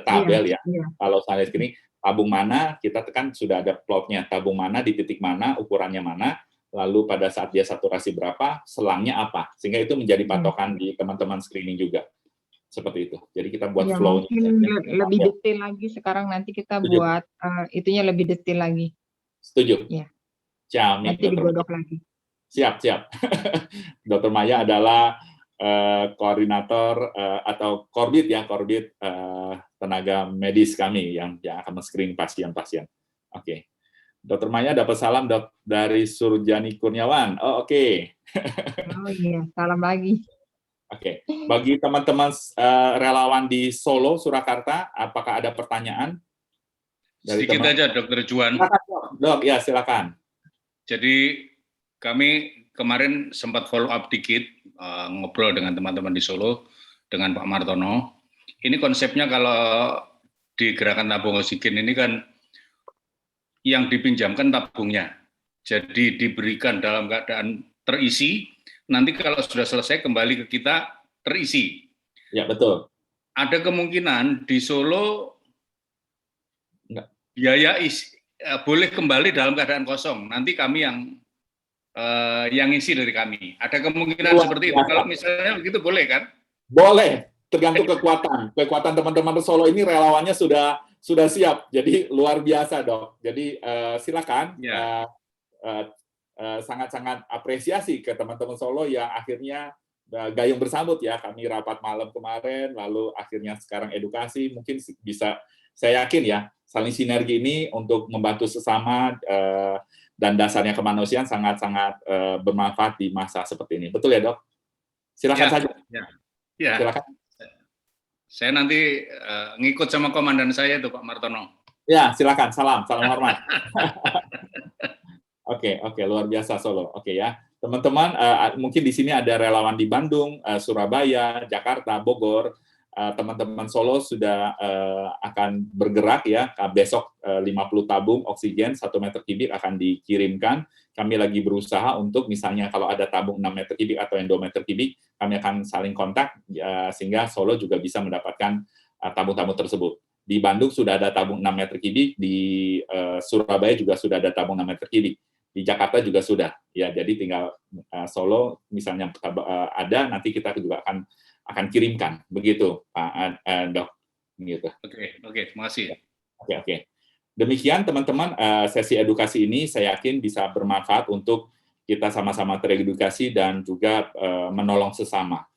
tabel ya. Kalau saya lihat ini tabung mana, kita tekan sudah ada plotnya, tabung mana di titik mana, ukurannya mana, lalu pada saat dia saturasi berapa, selangnya apa. Sehingga itu menjadi patokan di teman-teman screening juga. Seperti itu. Jadi kita buat flow-nya. Mungkin lebih detail lagi sekarang nanti kita buat itunya lebih detail lagi. Setuju. Ya. Nanti digodok lagi. Siap. Dr. Maya adalah koordinator atau korbit tenaga medis kami yang akan men-screen pasien-pasien. Oke. Dr. Maya dapat salam dari Surjani Kurniawan. Oh, oke. Oh iya, salam lagi. Oke. Bagi teman-teman relawan di Solo, Surakarta, apakah ada pertanyaan? Sedikit aja, Dr. Juan. Silakan, Dok. Ya, silakan. Jadi kami kemarin sempat follow up dikit, ngobrol dengan teman-teman di Solo, dengan Pak Martono. Ini konsepnya kalau di gerakan tabung oksigen ini kan yang dipinjamkan tabungnya. Jadi diberikan dalam keadaan terisi, nanti kalau sudah selesai kembali ke kita terisi. Ya, betul. Ada kemungkinan di Solo biaya boleh kembali dalam keadaan kosong. Nanti kami yang isi dari kami. Ada kemungkinan seperti itu. Kalau misalnya begitu boleh kan? Boleh. Tergantung kekuatan. Kekuatan teman-teman di Solo ini relawannya sudah siap. Jadi luar biasa, Dok. Jadi silakan. Ya. Sangat-sangat apresiasi ke teman-teman Solo yang akhirnya gayung bersambut ya. Kami rapat malam kemarin, lalu akhirnya sekarang edukasi. Mungkin bisa, saya yakin ya, saling sinergi ini untuk membantu sesama dan dasarnya kemanusiaan sangat-sangat bermanfaat di masa seperti ini. Betul ya, Dok? Silakan saja. Ya. Silakan. Saya nanti ngikut sama komandan saya itu, Pak Martono. Ya, silakan. Salam hormat. Oke, luar biasa Solo. Oke ya, teman-teman, mungkin di sini ada relawan di Bandung, Surabaya, Jakarta, Bogor, teman-teman Solo sudah akan bergerak ya, besok 50 tabung oksigen 1 meter kubik akan dikirimkan. Kami lagi berusaha untuk misalnya kalau ada tabung 6 meter kubik atau yang 2 meter kubik, kami akan saling kontak sehingga Solo juga bisa mendapatkan tabung-tabung tersebut. Di Bandung sudah ada tabung 6 meter kubik, di Surabaya juga sudah ada tabung 6 meter kubik. Di Jakarta juga sudah. Ya, jadi tinggal Solo misalnya ada, nanti kita juga akan kirimkan. Begitu, Pak Dok. Gitu. Oke, terima kasih. Oke. Demikian teman-teman, sesi edukasi ini saya yakin bisa bermanfaat untuk kita sama-sama teredukasi dan juga menolong sesama.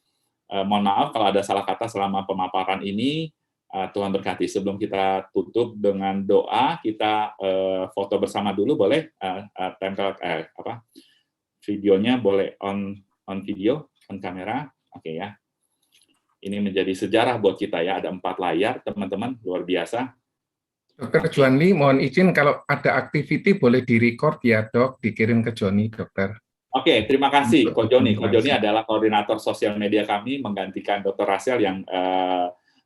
Mohon maaf kalau ada salah kata selama pemaparan ini. Tuhan berkati. Sebelum kita tutup dengan doa, kita foto bersama dulu, boleh? Tempel videonya boleh on video, on kamera. Oke ya. Ini menjadi sejarah buat kita ya. Ada 4 layar, teman-teman, luar biasa. Dokter Juanli, mohon izin kalau ada activity boleh direcord ya dok, dikirim ke Joni dokter. Oke, terima kasih Ko Joni. Ko Joni adalah koordinator sosial media kami, menggantikan Dr. Rachel yang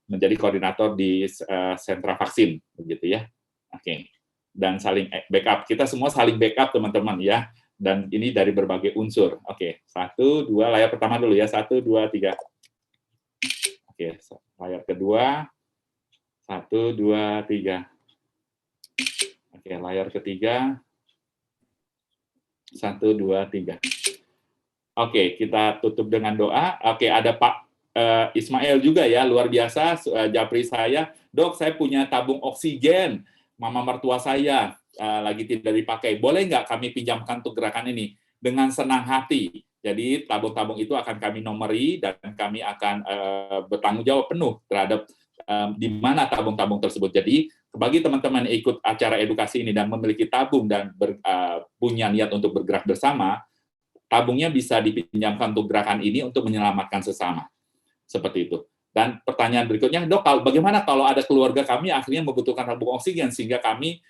menjadi koordinator di sentra vaksin, begitu ya. Oke, dan saling backup. Kita semua saling backup teman-teman ya. Dan ini dari berbagai unsur. Oke, 1, 2, layar pertama dulu ya. 1, 2, 3. Oke, layar kedua. 1, 2, 3. Oke, layar ketiga. 1, 2, 3. Oke, kita tutup dengan doa. Oke, ada Pak Ismail juga ya, luar biasa. Japri saya, dok, saya punya tabung oksigen. Mama mertua saya lagi tidak dipakai. Boleh nggak kami pinjamkan untuk gerakan ini? Dengan senang hati. Jadi tabung-tabung itu akan kami nomori dan kami akan bertanggung jawab penuh terhadap di mana tabung-tabung tersebut. Jadi bagi teman-teman yang ikut acara edukasi ini dan memiliki tabung dan punya niat untuk bergerak bersama, tabungnya bisa dipinjamkan untuk gerakan ini untuk menyelamatkan sesama. Seperti itu. Dan pertanyaan berikutnya, dok, bagaimana kalau ada keluarga kami akhirnya membutuhkan tabung oksigen sehingga kami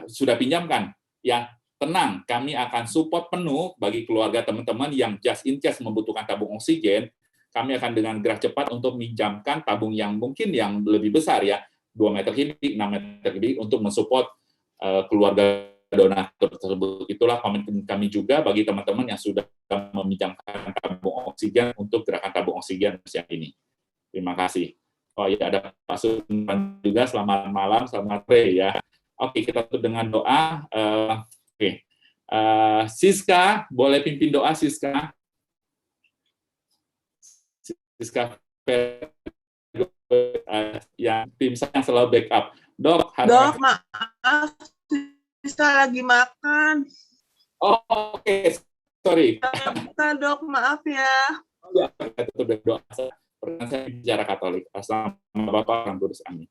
sudah pinjamkan? Ya, tenang, kami akan support penuh bagi keluarga teman-teman yang just in case membutuhkan tabung oksigen. Kami akan dengan gerak cepat untuk minjamkan tabung yang mungkin yang lebih besar ya, 2 meter kubik, 6 meter kubik untuk mensupport keluarga donatur tersebut. Itulah komitmen kami juga bagi teman-teman yang sudah meminjamkan tabung oksigen untuk gerakan tabung oksigen siang ini. Terima kasih. Oh ya, ada Pak Sultan juga, selamat malam, selamat sore ya. Oke, kita tutup dengan doa. Oke. Siska, boleh pimpin doa Siska? Siska yang tim saya yang selalu backup. Dok, maaf, Siska lagi makan. Oh, oke. Sorry. Dok, maaf ya. Oh, ya, kita tutup dengan doa. Perkenan saya bicara Katolik. Sama Bapa Orang Kudus, amin.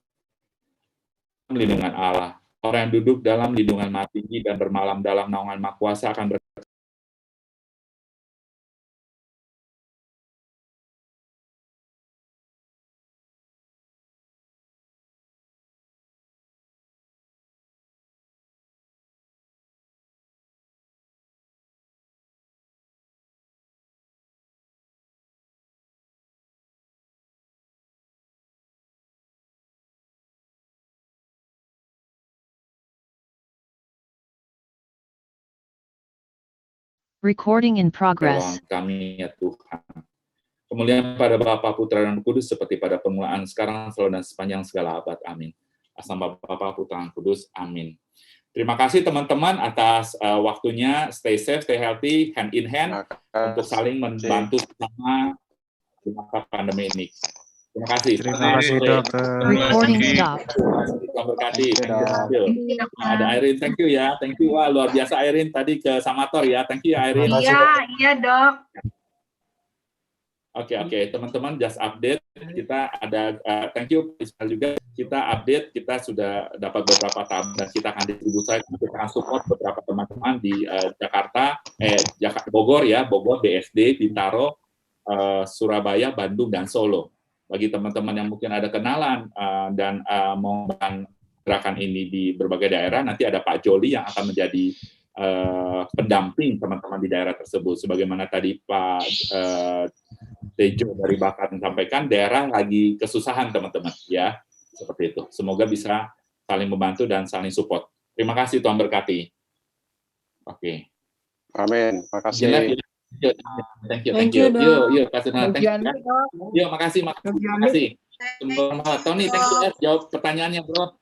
Lindungan Allah. Orang yang duduk dalam lindungan Maha Tinggi dan bermalam dalam naungan Maha Kuasa akan Recording in progress. Kami ya Tuhan. Kemuliaan pada Bapa, Putra, dan Kudus seperti pada permulaan, sekarang, selalu, dan sepanjang segala abad. Amin. Asal Bapa, Putra, dan Kudus. Amin. Terima kasih teman-teman atas waktunya. Stay safe, stay healthy, hand in hand untuk saling membantu sama di masa pandemi ini. Terima kasih. Terima kasih dokter. Recording stop. Tuhan berkati. Ada Irene, thank you ya. Thank you. Wah, luar biasa Irene tadi ke Samator ya. Thank you Irene. Iya dok. Oke, teman-teman, just update. Kita ada, thank you Ismail juga. Kita update, kita sudah dapat beberapa tabung dan kita akan distribusi, kita akan support beberapa teman-teman di Jakarta, Bogor ya, Bogor, BSD, Bintaro, Surabaya, Bandung, dan Solo. Bagi teman-teman yang mungkin ada kenalan dan mau melakukan gerakan ini di berbagai daerah, nanti ada Pak Joli yang akan menjadi pendamping teman-teman di daerah tersebut. Sebagaimana tadi Pak Tejo dari Bakaran sampaikan, daerah lagi kesusahan teman-teman, ya, seperti itu. Semoga bisa saling membantu dan saling support. Terima kasih, Tuhan berkati. Oke. Amin. Makasih. Thank you. Yuk, Pak Sunan. Dok Juandi, Dok. Yuk, makasih. Tony, thank you, jawab pertanyaannya, bro.